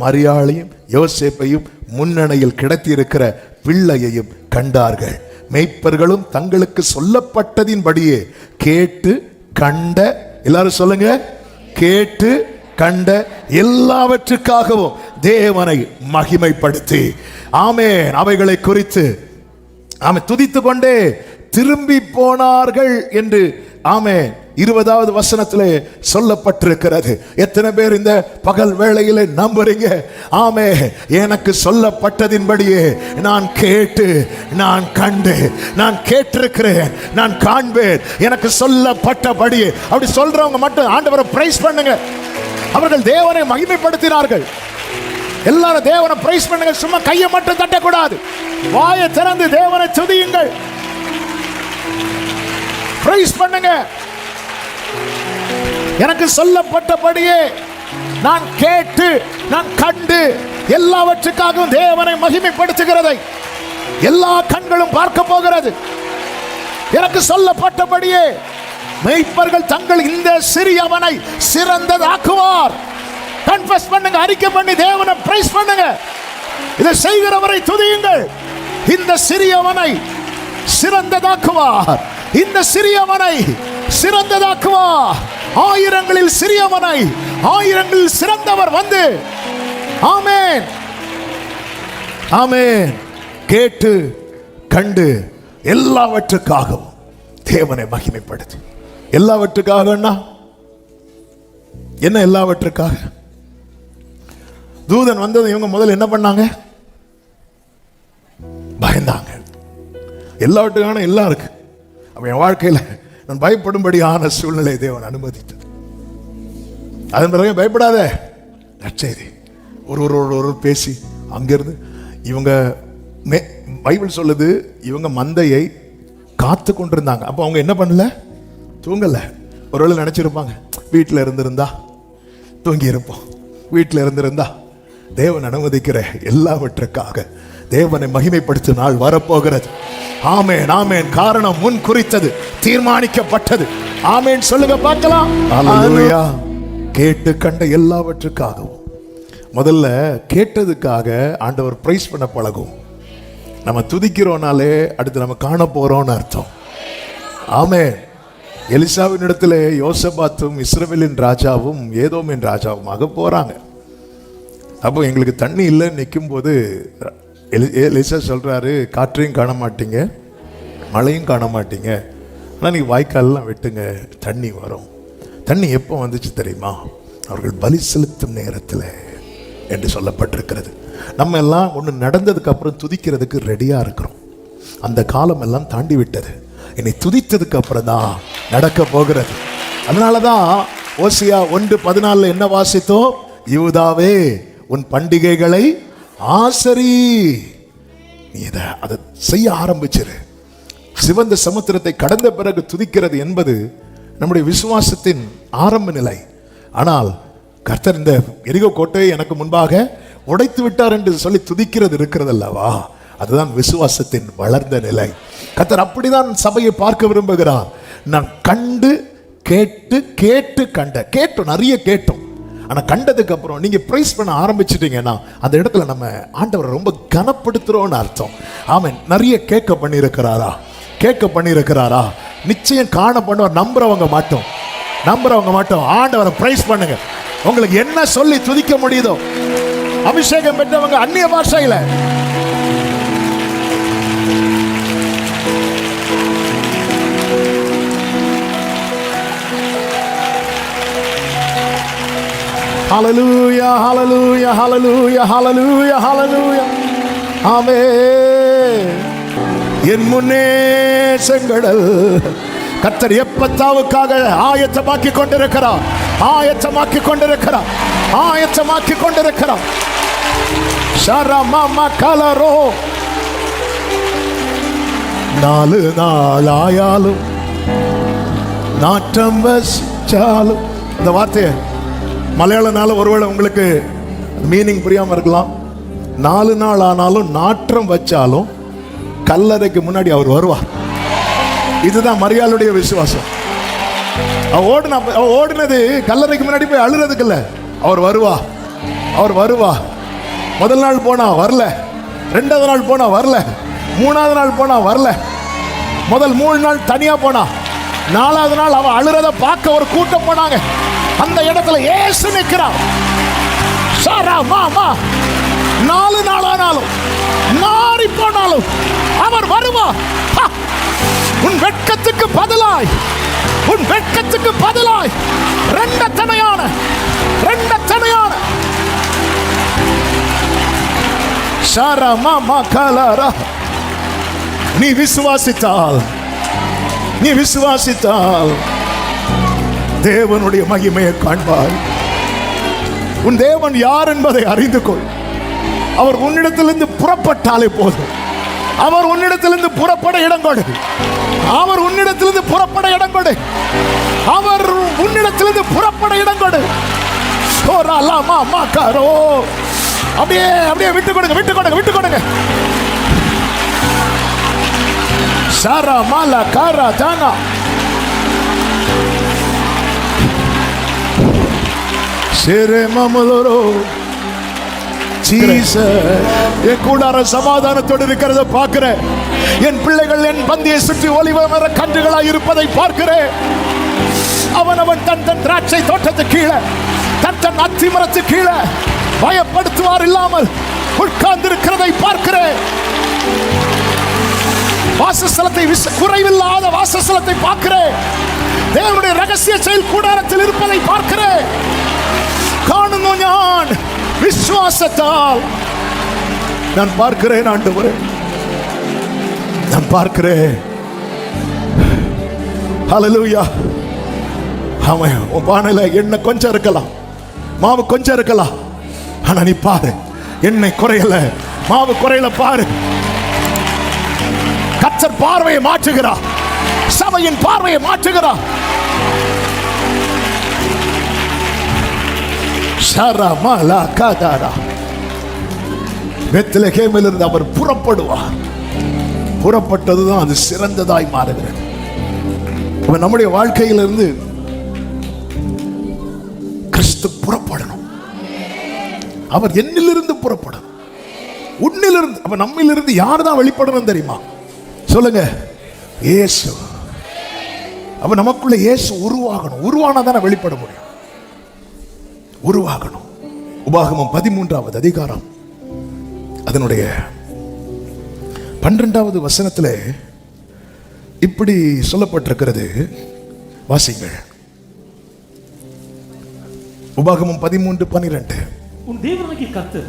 மரியாளையும் யோசேப்பையும் முன்னணியில் கிடத்தியிருக்கிற பிள்ளையையும் கண்டார்கள். மெய்ப்பர்களும் தங்களுக்கு சொல்லப்பட்டதின்படியே கேட்டு கண்ட, எல்லாரும் சொல்லுங்க, கேட்டு கண்ட எல்லாவற்றுக்காகவும் தேவனை மகிமைப்படுத்தி, ஆமென், அவைகளை குறித்து ஆமென் துதித்து கொண்டே திரும்பி போனார்கள் என்று ஆமென் 20வது வசனத்திலே சொல்லப்பட்டிருக்கிறது. எத்தனை பேர் இந்த பகல் வேளையிலே நம்புறீங்க? ஆமே, எனக்கு சொல்லப்பட்டதின்படியே நான் கேட்டு, நான் கண்டு, நான் கேட்டிருக்கிறேன், நான் காண்பேன், எனக்கு சொல்லப்பட்டபடியே. அப்படி சொல்றவங்க மட்டும் ஆண்டவரை பிரைஸ் பண்ணுங்க. அவர்கள் தேவனை மகிமைப்படுத்தினார்கள். எல்லாரும் தேவனை பிரைஸ் பண்ணுங்க. சும்மா கையை மட்டும் தட்டக்கூடாது, வாயை திறந்து தேவனை துதியுங்கள், பிரைஸ் பண்ணுங்க. எனக்கு சொல்லப்பட்டபடியே நான் கேட்டு, நான் கண்டு, எல்லாவற்றுக்காகவும் தேவனை மகிமைப்படுத்துகிறதை எல்லா கண்களும் பார்க்க போகிறது. எனக்கு சொல்லப்பட்டபடியே மெய்ப்பர்கள் தங்கள் இந்த சிறியவனை சிறந்ததாக்குவார். கன்ஃபஸ் பண்ணுங்க, அறிக்கை பண்ணி தேவனை பிரைஸ் பண்ணுங்க. இதை செய்கிறவரை துதியுங்கள். இந்த சிறியவனை சிறந்ததாக்குவார், இந்த சிறியவனை சிறந்ததாக்குவார். ஆயிரங்களில் சிறியவனை ஆயிரங்களில் சிறந்தவர் வந்து, ஆமென், ஆமென், கேட்டு கண்டு எல்லாவற்றுக்காகவும் தேவனை மகிமைப்படுத்து. எல்லாவற்றுக்காக என்ன? எல்லாவற்றுக்காக தூதன் வந்தது. இவங்க முதல்ல என்ன பண்ணாங்க? பயந்தாங்க. எல்லாவற்றுக்கான எல்லாம் இருக்கு. அப்ப என் வாழ்க்கையில நான் பயப்படும்படியான சூழ்நிலை தேவன் அனுமதித்தது. அதன் பிறகு பயப்படாத, நற்செய்தி ஒரு பேசி அங்கிருந்து இவங்க பைபிள் சொல்லுது, இவங்க மந்தையை காத்து கொண்டிருந்தாங்க. அப்போ அவங்க என்ன பண்ணல? தூங்கல. ஒருவேளை நினைச்சிருப்பாங்க, வீட்டில் இருந்திருந்தா தூங்கி இருப்போம், வீட்டில் இருந்திருந்தா. தேவன் அனுமதிக்கிற எல்லாவற்றுக்காக தேவனை மகிமைப்படுத்தும் நாள் வரப்போகிறது. ஆமென், ஆமென். காரணம் முன் குறித்தது, தீர்மானிக்கப்பட்டது. ஆமென் சொல்லுங்க பார்க்கலாம். அல்லேலூயா. கேட்டு கண்ட எல்லாவற்றுக்காகவும் முதல்ல கேட்டதுக்காக ஆண்டவர் பிரைஸ் பண்ண பழகும். நம்ம துதிக்கிறோனாலே அடுத்து நம்ம காண போறோம்னு அர்த்தம். ஆமென். எலிசாவின் இடத்துல யோசபாத்தும் இஸ்ரவேலின் ராஜாவும் ஏதோமின் ராஜாவுமாக போறாங்க. அப்போ எங்களுக்கு தண்ணி இல்லைன்னு நிற்கும் போது எலிசா சொல்றாரு, காற்றையும் காண மாட்டீங்க, மழையும் காண மாட்டீங்க, ஆனால் நீ வாய்க்காலெல்லாம் வெட்டுங்க, தண்ணி வரும். தண்ணி எப்போ வந்துச்சு தெரியுமா? அவர்கள் பலி செலுத்தும் நேரத்தில் என்று சொல்லப்பட்டிருக்கிறது. நம்ம எல்லாம் ஒன்று நடந்ததுக்கு அப்புறம் துதிக்கிறதுக்கு ரெடியா இருக்கிறோம். அந்த காலம் எல்லாம் தாண்டி விட்டது. இனி துதித்ததுக்கு அப்புறம் தான் நடக்க போகிறது. அதனாலதான் ஓசியா 1:14 என்ன வாசித்தோம்? யூதாவே உன் பண்டிகைகளை ஆசரி. நீ அதை செய்ய ஆரம்பிச்சிரு. சிவந்த சமுத்திரத்தை கடந்த பிறகு துதிக்கிறது என்பது நம்முடைய விசுவாசத்தின் ஆரம்ப நிலை. ஆனால் கர்த்தர் இந்த எரிகோ கோட்டையை எனக்கு முன்பாக உடைத்து விட்டார் என்று சொல்லி துதிக்கிறது இருக்கிறது அல்லவா, அதுதான் விசுவாசத்தின் வளர்ந்த நிலை. கர்த்தர் அப்படிதான் சபையை பார்க்க விரும்புகிறார். நான் கண்டு கேட்டு கேட்டு கேட்டோம், நிறைய கேட்டோம். ஆனா கண்டதுக்கு அப்புறம் நீங்க பிரைஸ் பண்ண ஆரம்பிச்சிட்டீங்கன்னா அந்த இடத்துல நம்ம ஆண்டவரை ரொம்ப கனப்படுத்துறோம்னு அர்த்தம். ஆமென். நிறைய கேட்க பண்ணியிருக்கிறாரா? நிச்சயம் காண பண்ணுவார். நம்புறவங்க மாட்டோம். ஆண்டவரை பிரைஸ் பண்ணுங்க. உங்களுக்கு என்ன சொல்லி துதிக்க முடியுதோ. அபிஷேகம் பெற்றவங்க அந்நிய பாஷையில, ஹalleluya ஹalleluya ஹalleluya ஹalleluya ஹalleluya ஆமென். என் முன்னே செங்கடல் கர்த்தர் எப்பத்தாவுக்காக ஆயத்தமாக்கி கொண்டிருக்கிறார். ஷரமம கலரோ 4 நாள் ஆயாலும் நாற்றம் வச்சாலும். இந்த வார்த்தையை மலையாளனால ஒருவேளை உங்களுக்கு மீனிங் புரியாம இருக்கலாம். 4 நாள் ஆனாலும் நாற்றம் வச்சாலும் கல்லறைக்கு முன்னாடி அவர் வருவார். இதுதான் மரியாளுடைய விசுவாசம். ஓடினது கல்லறைக்கு முன்னாடி போய் அழுறதுக்கு இல்ல, அவர் வருவா. முதல் நாள் போனா வரல, 2வது நாள் போனா வரல, 3வது நாள் போனா வரல, முதல் 3 நாள் தனியா போனா, 4வது நாள் அவ அழுறத பார்க்க ஒரு கூட்டம் போனாங்க. அந்த இடத்துல இயேசு நிற்கிறார். 4 நாள் ஆனாலும் நாரி போனாலும் அவர் வருவார். உன் வெட்கத்துக்கு பதிலாய் ரெண்டத்தனையான நீ விசுவாசித்தால் தேவனுடைய மகிமையை காண்பாய். உன் தேவன் யார் என்பதை அறிந்து கொள். அவர் உன்னிடத்திலிருந்து புறப்பட்டாலே போதும். அவர் உன்னிடத்திலிருந்து புறப்பட இடம் கொடு. அப்படியே விட்டு கொடுங்க. சாரா மாலா காரா தானா சேரே மாமலோரோ என் கூடார சமாதானத்தோடு இருக்கிறத பார்க்கிறேன். என் பிள்ளைகள் என் பந்தியை சுற்றி ஒலிவ மர கன்றுகளாய் இருப்பதை பார்க்கிறேன். அவன் தன் திராட்சை தோட்டத்து கீழே, தன் அத்தி மரத்து கீழே பயப்படுத்துவார் இல்லாமல் உட்கார்ந்து இருக்கிறதை பார்க்கிறேன். வாசஸ்தலத்தை குறைவில்லாத வாசஸ்தலத்தை பார்க்கிறேன். தேவனுடைய ரகசிய செயல் கூடாரத்தில் இருப்பதை பார்க்கிறேன். കാണുന്നു ഞാൻ விசுவாசத்தால். நான் பார்க்கிறேன் ஆண்டவரே, நான் பார்க்கிறேன். ஹல்லேலூயா. ஆமென். உன் பானையில எண்ணெய் கொஞ்சம் இருக்கலாம், மாவு கொஞ்சம் இருக்கலாம், ஆனா நீ பாரு, எண்ணெய் குறையல, மாவு குறையல. பாரு, கர்த்தர் பார்வையை மாற்றுகிறார், சபையின் பார்வையை மாற்றுகிறார். பெத்லகேமிலிருந்து அவர் புறப்படுவார். புறப்பட்டதுதான் அது சிறந்ததாய் மாறுகிறது. நம்முடைய வாழ்க்கையிலிருந்து கிறிஸ்து புறப்படணும். அவர் என்னிலிருந்து புறப்படும். உன்னிலிருந்து. அப்ப நம்மிலிருந்து யார் தான் வெளிப்படணும் தெரியுமா? சொல்லுங்க, இயேசு. அப்ப நமக்குள்ள இயேசு உருவாகணும். உருவானா தானே வெளிப்பட முடியும். உருவாகணும். உபாகமம் 13வது அதிகாரம் அதனுடைய 12வது வசனத்துல இப்படி சொல்லப்பட்டிருக்கிறது. வாசிங்கள். உபாகமம் 13:12. உன் தேவனாகிய கர்த்தர்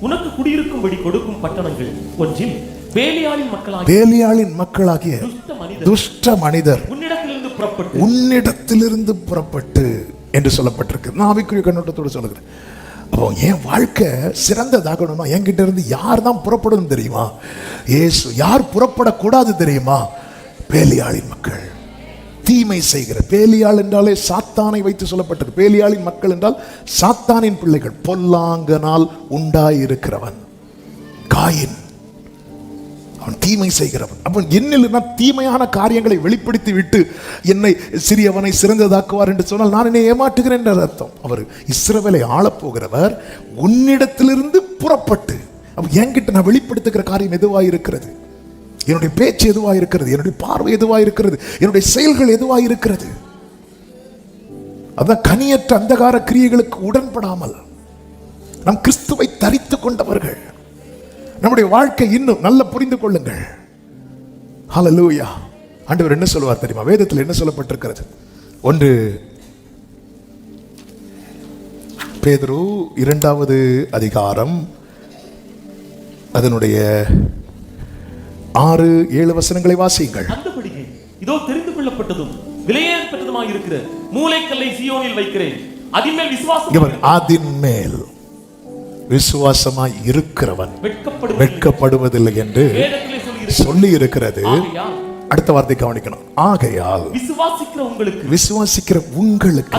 உனக்கு குடியிருக்கும்படி கொடுக்கும் பட்டணங்கள் ஒன்றில் பேலியாளின் மக்களாகிய துஷ்ட மனிதர் உன்னிடத்திலிருந்து புறப்பட்டு என்று சொல்லப்பட்டிருக்கு. நான் ஆவிக்குரிய கண்ணோட்டத்தோடு சொல்லுகிறேன். அப்போ என் வாழ்க்கை சிறந்ததாகணும்னா என்கிட்ட இருந்து யார் தான் புறப்படணும் தெரியுமா? இயேசு. யார் புறப்படக்கூடாது தெரியுமா? பேலியாளின் மக்கள், தீமை செய்கிற. பேலியாள் என்றாலே சாத்தானை வைத்து சொல்லப்பட்டது. பேலியாளின் மக்கள் என்றால் சாத்தானின் பிள்ளைகள், பொல்லாங்கனால் உண்டாயிருக்கிறவன் காயின். அவன் தீமை செய்கிறவன். அப்ப என்னில் தீமையான காரியங்களை வெளிப்படுத்தி விட்டு என்னை சிறியவனை சிறந்ததாக்குவார் என்று சொன்னால் நான் என்னை ஏமாற்றுகிறேன் என்ற அர்த்தம். அவர் இஸ்ரவேலை ஆளப்போகிறவர். உன்னிடத்திலிருந்து புறப்பட்டு, அப்ப என்கிட்ட நான் வெளிப்படுத்துகிற காரியம் எதுவாக இருக்கிறது? என்னுடைய பேச்சு எதுவாக இருக்கிறது? என்னுடைய பார்வை எதுவாக இருக்கிறது? என்னுடைய செயல்கள் எதுவாக இருக்கிறது? அதான் கனியற்ற அந்தகார கிரியைகளுக்கு உடன்படாமல் நாம் கிறிஸ்துவை தரித்து கொண்டவர்கள். நம்முடைய வாழ்க்கை இன்னும் நல்ல புரிந்து கொள்ளுங்கள். ஹல்லேலூயா. ஆண்டவர் என்ன சொல்வார் தெரியுமா? வேதத்தில் என்ன சொல்லப்பட்டிருக்கிறது? 1 பேதுரு 2வது அதிகாரம் அதனுடைய 6-7 வசனங்களை வாசியுங்கள். அந்தபடியே இதோ தெரிந்து கொள்ளப்பட்டதும் விலையேறப்பட்டதுமாய் இருக்கிற மூலைக்கல்லை சீயோனில் வைக்கிறேன். அதின்மேல் விசுவாசம், அதின்மேல் விசுவாசமாய் இருக்கிறவன் வெட்கப்படுவதில்லை என்று சொல்லி இருக்கிறது. அடுத்த வார்த்தை கவனிக்கணும். ஆகையால் விசுவாசிக்கிற உங்களுக்கு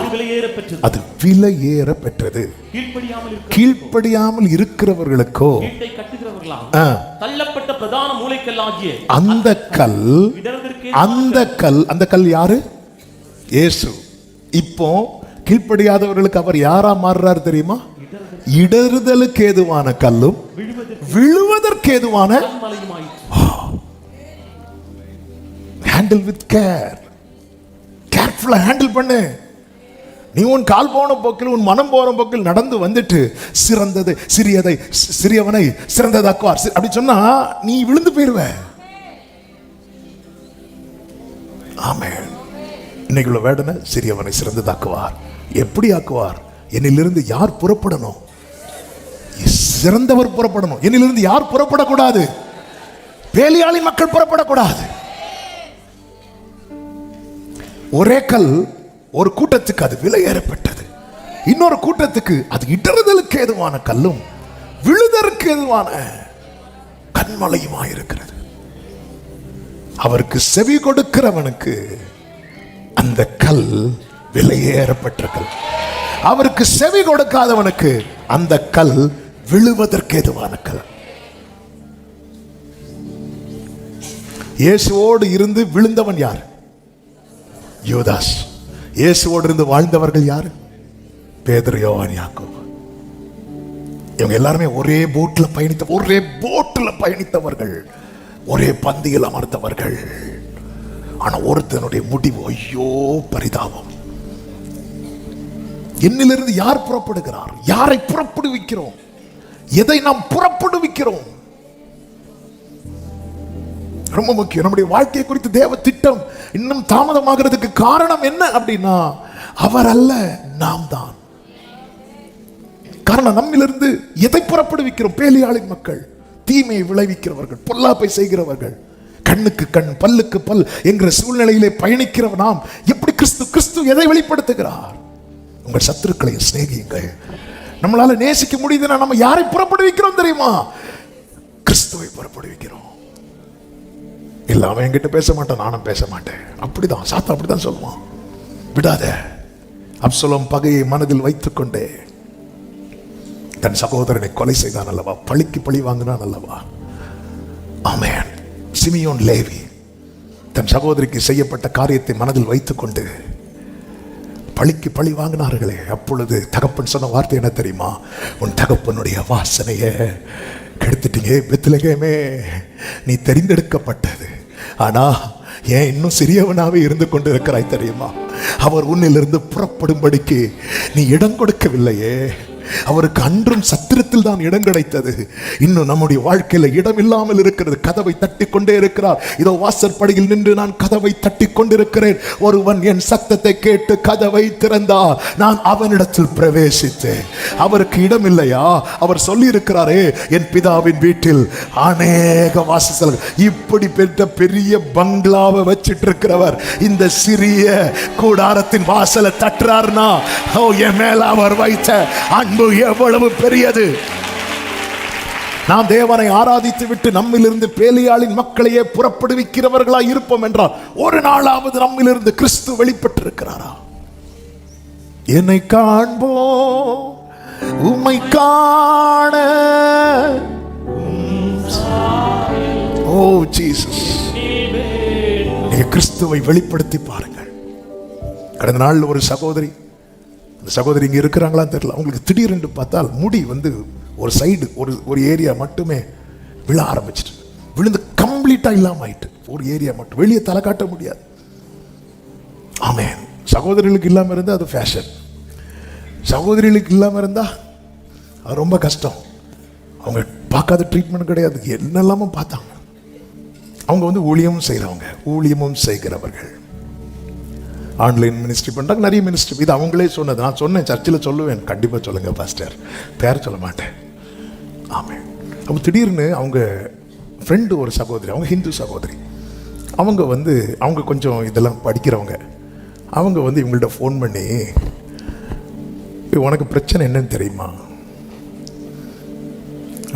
அது விலையேற பெற்றது. கீழ்ப்படியாமல் இருக்கிறவர்களுக்கோ தள்ளப்பட்ட பிரதான மூலைக்கல்லாகிய அந்த கல் யாரு? இயேசு. இப்போ கீழ்ப்படியாதவர்களுக்கு அவர் யாரா மாறுறார் தெரியுமா? இடறுதலுக்கு ஏதுவான கல்லும் விழுவதற்கு ஏதுவான. Handle with care. கேர்ஃபுல்லா ஹேண்டில் பண்ணு. நீ உன் கால் போன போக்கில், உன் மனம் போன போக்கில் நடந்து வந்துட்டு சிறியவனை சிறந்ததாக்குவார் அப்படி சொன்னா நீ விழுந்து போயிருவ. ஆமென். இன்னைக்குள்ள வேடனை சிறியவனை சிறந்ததாக்குவார். எப்படி ஆக்குவார்? என்னிலிருந்து யார் புறப்படணும்? சிறந்தவர் புறப்படணும். என்னிலிருந்து யார் புறப்படக்கூடாது? பேலியாளின் மக்கள் புறப்படக்கூடாது. ஒரே கல் ஒரு கூட்டத்துக்கு அது விலையேறப்பட்டது. இன்னொரு கூட்டத்துக்கு அது இடறுதலுக்கு ஏதுவான கல்லும் விழுதற்கு ஏதுவான கண்மலையுமாயிருக்கிறது. அவருக்கு செவி கொடுக்கிறவனுக்கு அந்த கல் விலையேறப்பட்ட கல். அவருக்கு செவி கொடுக்காதவனுக்கு அந்த கல் விழுவதற்கு ஏதுவான கல். இயேசுவோடு இருந்து விழுந்தவன் யார்? யூதாஸ். இயேசுவோடு இருந்து வாழ்ந்தவர்கள் யார்? பேதுரு, யோவான், யாக்கோபு. இவங்க எல்லாருமே ஒரே போட்ல பயணித்தவர்கள், ஒரே பந்தியில் அமர்ந்தவர்கள். ஆனா ஒருத்தனுடைய முடிவு ஐயோ பரிதாபம். என்னிலிருந்து யார் புறப்படுகிறார்? யாரை புறப்படுவிக்கிறோம்? எதை நாம் புறப்படுவிக்கிறோம்? ரொம்ப முக்கியம். நம்முடைய வாழ்க்கையை குறித்து தேவ திட்டம் இன்னும் தாமதமாகிறதுக்கு காரணம் என்ன அப்படின்னா அவர் அல்ல, நாம் தான் காரணம். நம்மிலிருந்து எதை புறப்படுவிக்கிறோம்? பேலியாளின் மக்கள், தீமையை விளைவிக்கிறவர்கள், பொல்லாப்பை செய்கிறவர்கள், கண்ணுக்கு கண் பல்லுக்கு பல் என்கிற சூழ்நிலையிலே பயணிக்கிற நாம் எப்படி கிறிஸ்து எதை வெளிப்படுத்துகிறார்? உங்கள் சத்துருக்களை சிநேகியுங்கள். நம்மளால நேசிக்க முடியுதுன்னா நம்ம யாரை புறப்படுவிக்கிறோம் தெரியுமா? கிறிஸ்துவை புறப்படுவிக்கிறோம். இல்ல அவன் என்கிட்ட பேச மாட்டான், நானும் பேச மாட்டேன். அப்படிதான் சாத்தா அப்படிதான் சொல்லுவான். விடாத. அப்சலோம் பகையை மனதில் வைத்துக் கொண்டே தன் சகோதரனை கொலை செய்தான் அல்லவா? பழிக்கு பழி வாங்கினான் அல்லவா? ஆமென். சிமியோன் லேவி தன் சகோதரிக்கு செய்யப்பட்ட காரியத்தை மனதில் வைத்துக் கொண்டு பழிக்கு பழி வாங்கினார்களே, அப்பொழுது தகப்பன் சொன்ன வார்த்தை என்ன தெரியுமா? உன் தகப்பனுடைய வாசனையை கெடுத்துட்டீங்க பெத்லகேமே, நீ தெரிந்தெடுக்கப்பட்டது, ஆனா ஏன் இன்னும் சிறியவனாவே இருந்து கொண்டு இருக்கிறாய் தெரியுமா? அவர் உன்னிலிருந்து புறப்படும்படிக்கு நீ இடம் கொடுக்கவில்லையே. அவருக்கு அன்றும் சத்திரத்தில் தான் இடம் கிடைத்தது. இன்னும் நம்முடைய வாழ்க்கையில இடம் இல்லாமல் இருக்கிறது. கதவை தட்டி கொண்டே இருக்கிறார். இதோ வாசற்படியில் நின்று நான் கதவை தட்டி கொண்டிருக்கிறேன். ஒருவன் என் சத்தத்தை கேட்டு கதவை திறந்தார், நான் அவனிடத்தில் பிரவேசித்தேன். அவருக்கு இடம் இல்லையா? அவர் சொல்லி இருக்கிறாரே, என் பிதாவின் வீட்டில் அநேக வாசஸ்தலங்கள். இப்படி பெரிய பங்களாவை வச்சிட்டு இருக்கிறவர் இந்த சிறிய கூடாரத்தின் வாசலை தட்டுறார்னா, என் மேல அவர் வைத்த அன்பு எவ்வளவு பெரியது. நாம் தேவனை ஆராதித்து விட்டு நம்மிலிருந்து பேலியாளின் மக்களையே புறப்படுவிக்கிறவர்களாய் இருப்போம் என்றால், ஒரு நாளாவது நம்மிலிருந்து கிறிஸ்து வெளிப்பட்டிருக்கிறாரா? என்னை காண்போ உம்மை காண, ஓ ஜீசஸ், நீங்க கிறிஸ்துவை வெளிப்படுத்தி பாருங்கள். கடந்த நாள் ஒரு சகோதரி, அந்த சகோதரி இங்கே இருக்கிறாங்களான்னு தெரியல, அவங்களுக்கு திடீரென்று பார்த்தால் முடி வந்து ஒரு சைடு ஒரு ஏரியா மட்டுமே விழ ஆரம்பிச்சிட்டு, விழுந்து கம்ப்ளீட்டாக இல்லாமல் ஆயிட்டு. ஒரு ஏரியா மட்டும் வெளியே தலை காட்ட முடியாது. ஆமென். சகோதரிகளுக்கு இல்லாமல் இருந்தால் அது ஃபேஷன், சகோதரிகளுக்கு இல்லாமல் இருந்தால் அது ரொம்ப கஷ்டம். அவங்க பார்க்காத ட்ரீட்மெண்ட் கிடையாது, என்னெல்லாமும் பார்த்தாங்க. அவங்க வந்து ஊழியமும் செய்கிறவங்க, ஊழியமும் செய்கிறவர்கள், ஆன்லைன் மினிஸ்ட்ரி பண்ணுறாங்க, நிறைய மினிஸ்ட்ரி. இது அவங்களே சொன்னது. நான் சொன்னேன், சர்ச்சில் சொல்லுவேன், கண்டிப்பாக சொல்லுங்கள் பாஸ்டர், பேர் சொல்ல மாட்டேன். ஆமாம். அப்போ திடீர்னு அவங்க ஃப்ரெண்டு ஒரு சகோதரி, அவங்க ஹிந்து சகோதரி, அவங்க கொஞ்சம் இதெல்லாம் படிக்கிறவங்க. அவங்க வந்து இவங்கள்ட்ட ஃபோன் பண்ணி, உனக்கு பிரச்சனை என்னன்னு தெரியுமா?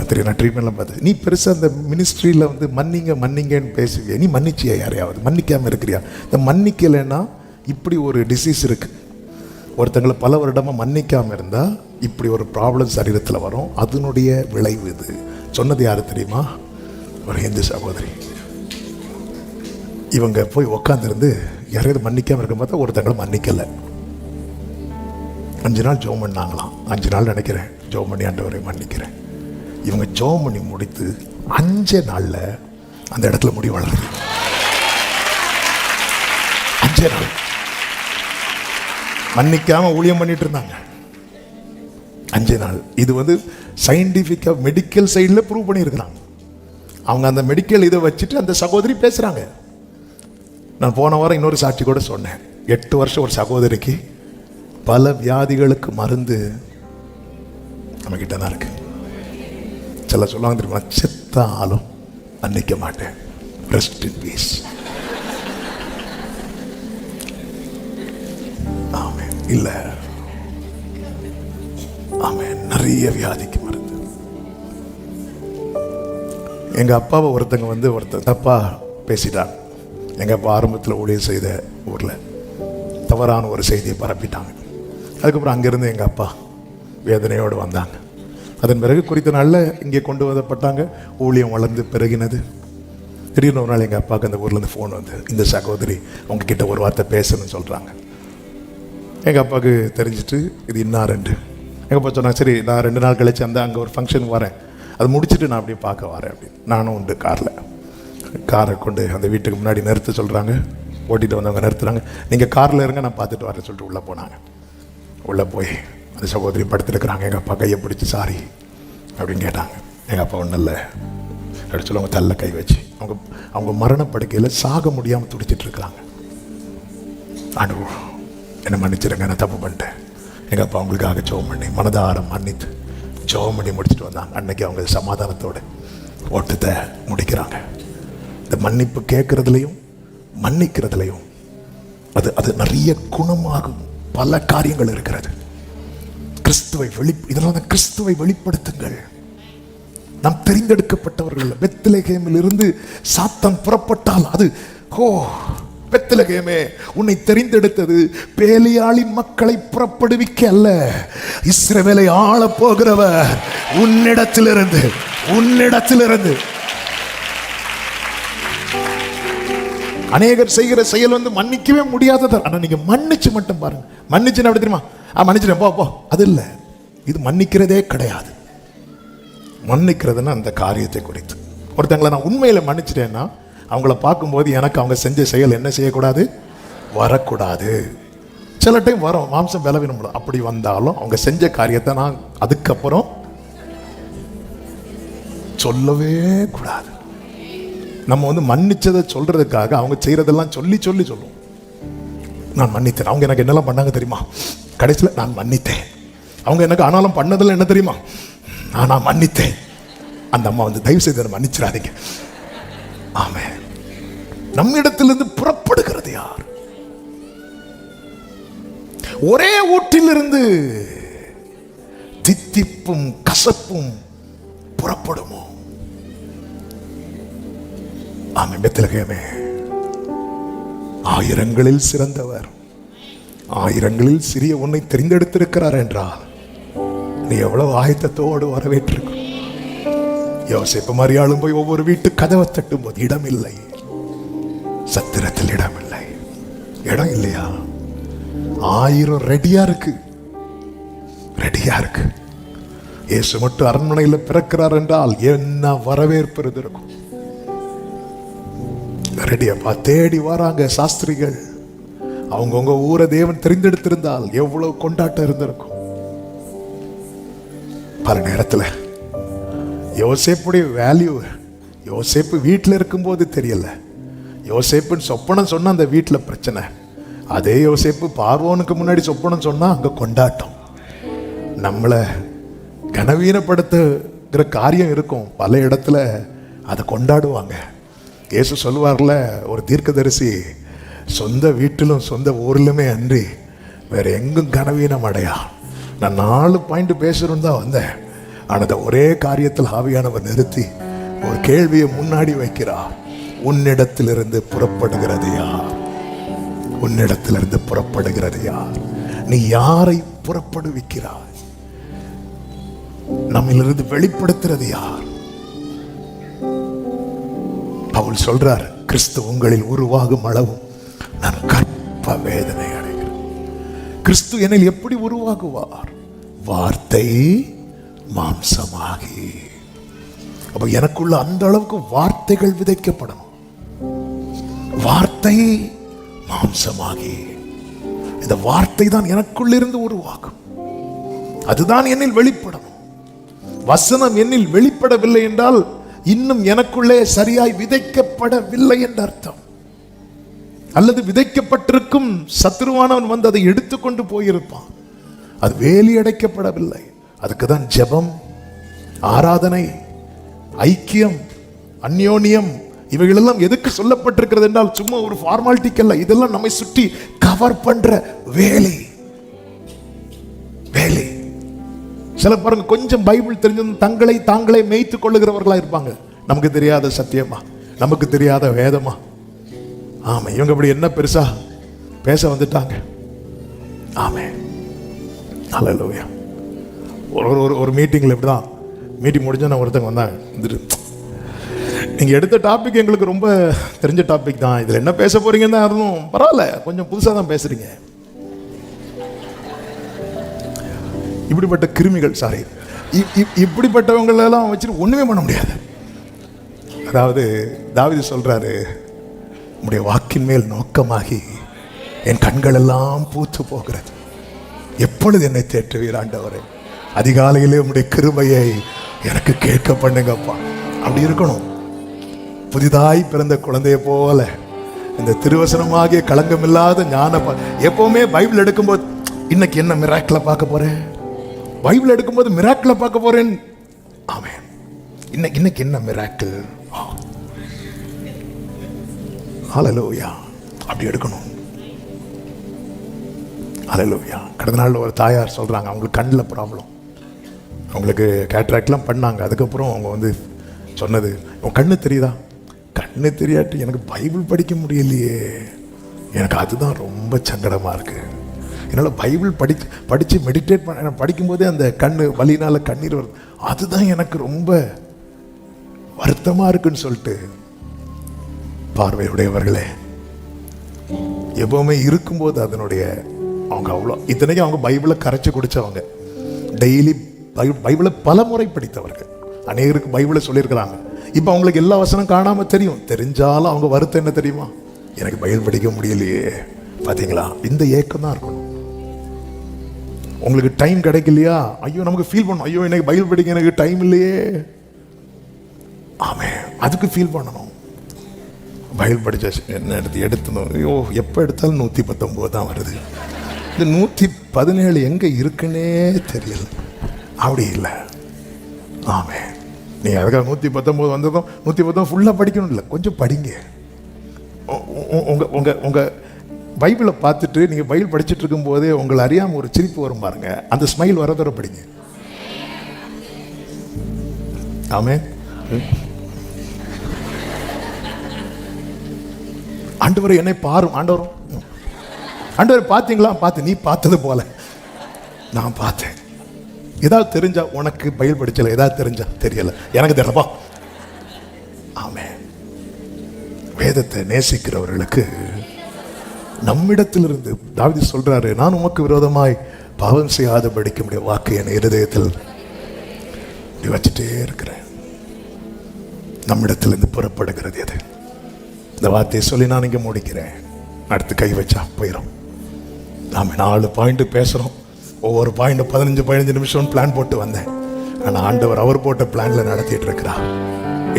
தெரியும், நான் ட்ரீட்மெண்ட்லாம் பார்த்து, நீ பெருசாக அந்த மினிஸ்ட்ரியில் வந்து மன்னிங்கன்னு பேசுவியா? நீ மன்னிச்சியா யாரையாவது? மன்னிக்காமல் இருக்கிறியா? இந்த மன்னிக்கலைன்னா இப்படி ஒரு டிசீஸ் இருக்கு. ஒருத்தங்களை பல வருடமாக மன்னிக்காமல் இருந்தால் இப்படி ஒரு ப்ராப்ளம் சரீரத்தில் வரும். அதனுடைய விளைவு இது. சொன்னது யாரு தெரியுமா? ஒரு ஹிந்து சகோதரி. இவங்க போய் உக்காந்துருந்து யாரையாவது மன்னிக்காமல் இருக்க பார்த்தா ஒருத்தங்களை மன்னிக்கலை. 5 நாள் ஜோம் பண்ணாங்களாம். 5 நாள் நினைக்கிறேன் ஜோம் பண்ணி ஆண்டவரை மன்னிக்கிறேன். இவங்க ஜோம் பண்ணி முடித்து 5 நாளில் அந்த இடத்துல முடி வளருது. 5 நாள் மன்னிக்காம ஊழியம் பண்ணிட்டு இருந்தாங்க. 5 நாள். இது வந்து சயின்டிஃபிக்காக மெடிக்கல் சைடில் ப்ரூவ் பண்ணியிருக்கிறாங்க. அவங்க அந்த மெடிக்கல் இதை வச்சுட்டு அந்த சகோதரி பேசுகிறாங்க. நான் போன வாரம் இன்னொரு சாட்சி கூட சொன்னேன். 8 வருஷம் ஒரு சகோதரிக்கு பல வியாதிகளுக்கு மருந்து நம்மக்கிட்ட தான் இருக்கு. சில சொல்லுவாங்க தெரியுமா, செத்தாலும் மன்னிக்க மாட்டேன், ரெஸ்ட் இன் பீஸ். ஆமென். இல்ல, ஆமென். நிறைய வியாதிக்கு மருந்து. எங்க அப்பாவை ஒருத்தர் தப்பா பேசிட்டாங்க. எங்க அப்பா ஆரம்பத்தில் ஊழியர் செய்த ஊர்ல தவறான ஒரு செய்தியை பரப்பிட்டாங்க. அதுக்கப்புறம் அங்கிருந்து எங்க அப்பா வேதனையோடு வந்தாங்க. அதன் பிறகு குறித்த நாளில் இங்கே கொண்டு வரப்பட்டாங்க. ஊழியம் வளர்ந்து பெருகினது. திடீர்னு ஒரு நாள் எங்கள் அப்பாவுக்கு அந்த ஊர்லேருந்து ஃபோன் வந்து, இந்த சகோதரி உங்ககிட்ட ஒரு வார்த்தை பேசணும்னு சொல்கிறாங்க. எங்கள் அப்பாவுக்கு தெரிஞ்சிட்டு இது இன்னாருண்டு. எங்கள் அப்பா சொன்னாங்க, சரி நான் 2 நாள் கழிச்சு அங்கே ஒரு ஃபங்க்ஷனுக்கு வரேன், அது முடிச்சுட்டு நான் அப்படியே பார்க்க வரேன் அப்படின்னு. நானும் உண்டு காரை கொண்டு அந்த வீட்டுக்கு முன்னாடி நிறுத்த சொல்கிறாங்க. ஓட்டிகிட்டு வந்தவங்க நிறுத்துறாங்க. நீங்கள் காரில் இருங்க, நான் பார்த்துட்டு வரேன் சொல்லிட்டு உள்ளே போனாங்க. உள்ளே போய் அந்த சகோதரி படுத்துருக்குறாங்க. எங்கள் அப்பா கையை பிடிச்சி சாரி அப்படின்னு கேட்டாங்க. எங்கள் அப்பா ஒன்றும் இல்லை அப்படி சொல்லி அவங்க தள்ள கை வச்சு அவங்க மரணப்படுக்கையில் சாக முடியாமல் துடிச்சிட்டு இருக்கிறாங்க. ஆண்டவரே என்னை மன்னிச்சிடுங்க, நான் தப்பு பண்ணிட்டேன். எங்கள் அப்பா அவங்களுக்காக ஜெபம் பண்ணி மனதார மன்னித்து ஜெபம் பண்ணி முடிச்சுட்டு வந்தாங்க. அன்னைக்கு அவங்க சமாதானத்தோடு ஓட்டத்தை முடிக்கிறாங்க. இந்த மன்னிப்பு கேட்கறதுலையும் மன்னிக்கிறதுலையும் அது நிறைய குணமாகும் பல காரியங்கள் இருக்கிறது. இதெல்லாம் தான் கிறிஸ்துவை வெளிப்படுத்துங்கள். நாம் தெரிந்தெடுக்கப்பட்டவர்கள். பெத்லகேமில் இருந்து சாத்தான் புறப்பட்டால் அது பெத்லகேமே, உன்னை தெரிந்தெடுத்தது பேலியாளின் மக்களை புறப்படுவிக்க அல்ல, இஸ்ரவேலை ஆள போகிறவர் உன்னிடத்திலிருந்து அநேகர் செய்கிற செயல் வந்து மன்னிக்கவே முடியாதது. ஆனா நீங்க மன்னிச்சு மட்டும் பாருங்க. மன்னிச்சுன்னு அப்படி தெரியுமா? மன்னிச்சிட்டேன் போ. அது இல்லை, இது மன்னிக்கிறதே கிடையாது. மன்னிக்கிறதுன்னா அந்த காரியத்தை குறித்து. ஒருத்தங்களை நான் உண்மையில மன்னிச்சிட்டேன்னா அவங்கள பார்க்கும்போது எனக்கு அவங்க செஞ்ச செயல் என்ன செய்யக்கூடாது, வரக்கூடாது. சில டைம் வரும், மாம்சம் பலவீனம், அப்படி வந்தாலும் அவங்க செஞ்ச காரியத்தை நான் அதுக்கப்புறம் சொல்லவே கூடாது. நம்ம வந்து மன்னிச்சதை சொல்றதுக்காக அவங்க செய்யறதெல்லாம் சொல்லி சொல்லி சொல்லுவோம். நான் மன்னித்தேன், அவங்க எனக்கு என்னெல்லாம் பண்ணாங்க தெரியுமா, கடைசியில் நான் மன்னித்தேன். அவங்க எனக்கு ஆனாலும் பண்ணதில் என்ன தெரியுமா, நான் மன்னித்தேன். அந்த அம்மா வந்து தயவு செய்து மன்னிச்சிடாதீங்க. ஆமென். நம்மிடத்திலிருந்து புறப்படுகிறது யார்? ஒரே ஊற்றிலிருந்து தித்திப்பும் கசப்பும் புறப்படுமோ? ஆமென். பெத்லகேமே, ஆயிரங்களில் சிறந்தவர், ஆயிரங்களில் சிறிய உன்னை தெரிந்தெடுத்திருக்கிறார் என்றால் நீ எவ்வளவு ஆயத்தத்தோடு வரவேற்றிருக்க. யோசேப்பு மரியாளும் போய் ஒவ்வொரு வீட்டு கதவை தட்டும் போது இடம் இல்லை, சத்திரத்தில் இடம் இல்லை. இடம் இல்லையா? 1000 ரெடியா இருக்கு, ரெடியா இருக்கு. இயேசு மட்டும் அரண்மனையில் பிறக்கிறார் என்றால் என்ன வரவேற்பு இருக்கும். ரெடியாப்பா தேடி வராங்க சாஸ்திரிகள். அவங்கவுங்க ஊரை தேவன் தெரிந்தெடுத்திருந்தால் எவ்வளவு கொண்டாட்டம் இருந்திருக்கும். பல நேரத்தில் யோசேப்புடைய வேல்யூ யோசேப்பு வீட்டில் இருக்கும்போது தெரியல. யோசேப்புன்னு சொப்பனம் சொன்னா அந்த வீட்டில் பிரச்சனை. அதே யோசேப்பு பார்வோனுக்கு முன்னாடி சொப்பனம் சொன்னா அங்க கொண்டாட்டம். நம்மளை கனவீனப்படுத்துகிற காரியம் இருக்கும், பல இடத்துல அதை கொண்டாடுவாங்க. இயேசு சொல்வார்ல, ஒரு தீர்க்கதரிசி சொந்த வீட்டிலும் சொந்த ஊர்லுமே அன்றி வேற எங்கும் கனவீனம் அடையா. நான் 4 பாயிண்ட் பேசணும் தான் வந்தேன். ஆனால் ஒரே காரியத்தில் ஆவியானவர் நிறுத்தி ஒரு கேள்வியை முன்னாடி வைக்கிறார். உன்னிடத்திலிருந்து புறப்படுகிறது யார்? உன்னிடத்திலிருந்து புறப்படுகிறது யார்? நீ யாரை புறப்படுவிக்கிறாய்? நம்மிலிருந்து வெளிப்படுத்துறது யார்? பவுல் சொல்றார், கிறிஸ்து உங்களில் உருவாகும் அளவும் நான் கற்ப வேதனை அடைகிறேன். கிறிஸ்து என்னில் எப்படி உருவாகுவார்? வார்த்தை மாம்சமாகி. அப்ப எனக்குள்ள அந்த அளவுக்கு வார்த்தைகள் விதைக்கப்படணும். வார்த்தை மாம்சமாகி, இந்த வார்த்தை தான் எனக்குள்ளிருந்து உருவாகும். அதுதான் என்னில் வெளிப்படணும். வசனம் என்னில் வெளிப்படவில்லை என்றால் இன்னும் எனக்குள்ளே சரியாய் விதைக்கப்படவில்லை என்ற அர்த்தம். அல்லது விதைக்கப்பட்டிருக்கும், சத்துருவானவன் வந்து அதை எடுத்துக்கொண்டு போயிருப்பான். அது வேலி அடைக்கப்படவில்லை. அதுக்கு தான் ஜெபம், ஆராதனை, ஐக்கியம், அந்யோன்யம், இவைகளெல்லாம் எதுக்கு சொல்லப்பட்டிருக்கிறது என்றால் சும்மா ஒரு ஃபார்மாலிட்டிக்கு அல்ல. இதெல்லாம் நம்மை சுற்றி கவர் பண்ற வேலை. வேலை. சில பாருங்க, கொஞ்சம் பைபிள் தெரிஞ்சது தங்களை தாங்களே மேய்த்துக் கொள்ளுகிறவர்களா இருப்பாங்க. நமக்கு தெரியாத சத்தியமா, நமக்கு தெரியாத வேதமா. ஆமா, இவங்க இப்படி என்ன பெருசா பேச வந்துட்டாங்க. ஆமே, ஹல்லேலூயா. ஒரு மீட்டிங்ல இப்படிதான், மீட்டிங் முடிஞ்சா நான் ஒருத்தங்க வந்தாங்க, வந்துட்டு, நீங்க எடுத்த டாபிக் எங்களுக்கு ரொம்ப தெரிஞ்ச டாபிக் தான், இதுல என்ன பேச போறீங்கன்னு தான் இருந்தும் பரவாயில்ல, கொஞ்சம் புதுசா தான் பேசுறீங்க. இப்படிப்பட்ட கிருமிகள், சாரி, இப்படிப்பட்டவங்களெல்லாம் வச்சுட்டு ஒண்ணுமே பண்ண முடியாது. அதாவது தாவீது சொல்றாரு, உம்முடைய வாக்கின் மேல் நோக்கமாகி என் கண்கள் எல்லாம் பூத்து போகிறது. எப்பொழுது என்னை தேற்றுவீர் ஆண்டவரே? அதிகாலையிலே உம்முடைய கிருபையை எனக்கு கேட்க பண்ணுங்கப்பா. அப்படி இருக்கணும். புதிதாய் பிறந்த குழந்தைய போல இந்த திருவசனமாகிய களங்கமில்லாத ஞான எப்பவுமே பைபிள் எடுக்கும்போது இன்னைக்கு என்ன மிராக்கிள பார்க்க போறேன், பைபிள் எடுக்கும்போது மிராக்கிள பார்க்க போறேன். ஆமென். இன்னைக்கு என்ன மிராக்கிள்? ஹல்லேலூயா. அப்படி எடுக்கணும். ஹல்லேலூயா. கடந்த நாள் ஒரு தாயார் சொல்றாங்க, அவங்களுக்கு கண்ணில் ப்ராப்ளம், அவங்களுக்கு கேட்ராக்ட்லாம் பண்ணாங்க. அதுக்கப்புறம் அவங்க வந்து சொன்னது, உன் கண்ணு தெரியுதா? கண்ணு தெரியாட்டி எனக்கு பைபிள் படிக்க முடியலையே, எனக்கு அதுதான் ரொம்ப சங்கடமாக இருக்கு. என்னால் பைபிள் படித்து மெடிடேட் பண்ண படிக்கும்போதே அந்த கண்ணு வலினால் கண்ணீர் வருது, அதுதான் எனக்கு ரொம்ப வருத்தமாக இருக்குன்னு சொல்லிட்டு, பார்வையுடையவர்களே எப்பவுமே இருக்கும்போது அதனுடைய அவங்க அவ்வளோ இத்தனைக்கும் அவங்க பைபிளை கரைச்சி குடிச்சவங்க, டெய்லி பைபிளை பல முறை படித்தவர்கள், அநேகருக்கு பைபிளை சொல்லியிருக்கிறாங்க. இப்போ அவங்களுக்கு எல்லா வசனம் காணாம தெரிஞ்சாலும் அவங்க வருத்தம் என்ன தெரியுமா? எனக்கு பைபிள் படிக்க முடியலையே. பார்த்தீங்களா, இந்த ஏக்கம் தான் இருக்கணும். உங்களுக்கு டைம் கிடைக்கலையா, ஐயோ நமக்கு ஃபீல் பண்ணணும், ஐயோ எனக்கு பைபிள் படிக்க எனக்கு டைம் இல்லையே. ஆமே, அதுக்கு ஃபீல் பண்ணணும். பைபிள் படிச்ச என்ன எடுத்தணும், ஐயோ எப்போ எடுத்தாலும் 119 தான் வருது, இந்த 117 எங்கே இருக்குன்னே தெரியல. அப்படி இல்லை. ஆமே, நீ அதுக்காக 119 வந்ததும் 119 ஃபுல்லாக படிக்கணும் இல்லை, கொஞ்சம் படிங்க. உங்கள் பைபிளை பார்த்துட்டு நீங்கள் பைபிள் படிச்சுட்டு இருக்கும் போதே உங்களை அறியாமல் ஒரு சிரிப்பு வரும் பாருங்க, அந்த ஸ்மைல் வரதோட படிங்க. ஆமே. ஆண்டவர் என்னை பாரும், ஆண்டவர் பார்த்தீங்களா? பார்த்து, நீ பார்த்தது போல நான் பார்த்தேன். ஏதாவது தெரிஞ்சா உனக்கு பைபிள் படிச்சல, ஏதாவது தெரிஞ்சா தெரியல, எனக்கு தெரியலப்பா. ஆமே. வேதத்தை நேசிக்கிறவர்களுக்கு நம்மிடத்திலிருந்து தாவீது சொல்றாரு, நான் உமக்கு விரோதமாய் பாவம் செய்யாத படிக்க முடிய வாக்கு என் இருதயத்தில் வச்சுட்டே இருக்கிறேன். நம்மிடத்திலிருந்து புறப்படுகிறது எது? இந்த வார்த்தையை சொல்லி நான் இங்கே முடிக்கிறேன். அடுத்து கை வச்சா போயிடும். நாம் 4 பாயிண்ட் பேசுகிறோம். ஒவ்வொரு பாயிண்ட் 15 நிமிஷம் பிளான் போட்டு வந்தேன். ஆனால் ஆண்டவர் அவர் போட்ட பிளான்ல நடத்திட்டு இருக்கிறார்.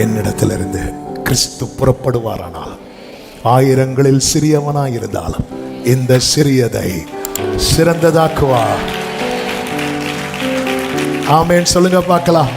என்னிடத்திலிருந்து கிறிஸ்து புறப்படுவாரானால், ஆயிரங்களில் சிறியவனாய் இருந்தாலும் இந்த சிறியதை சிறந்ததாக்குவார். ஆமென் சொல்லுங்க பார்க்கலாம்.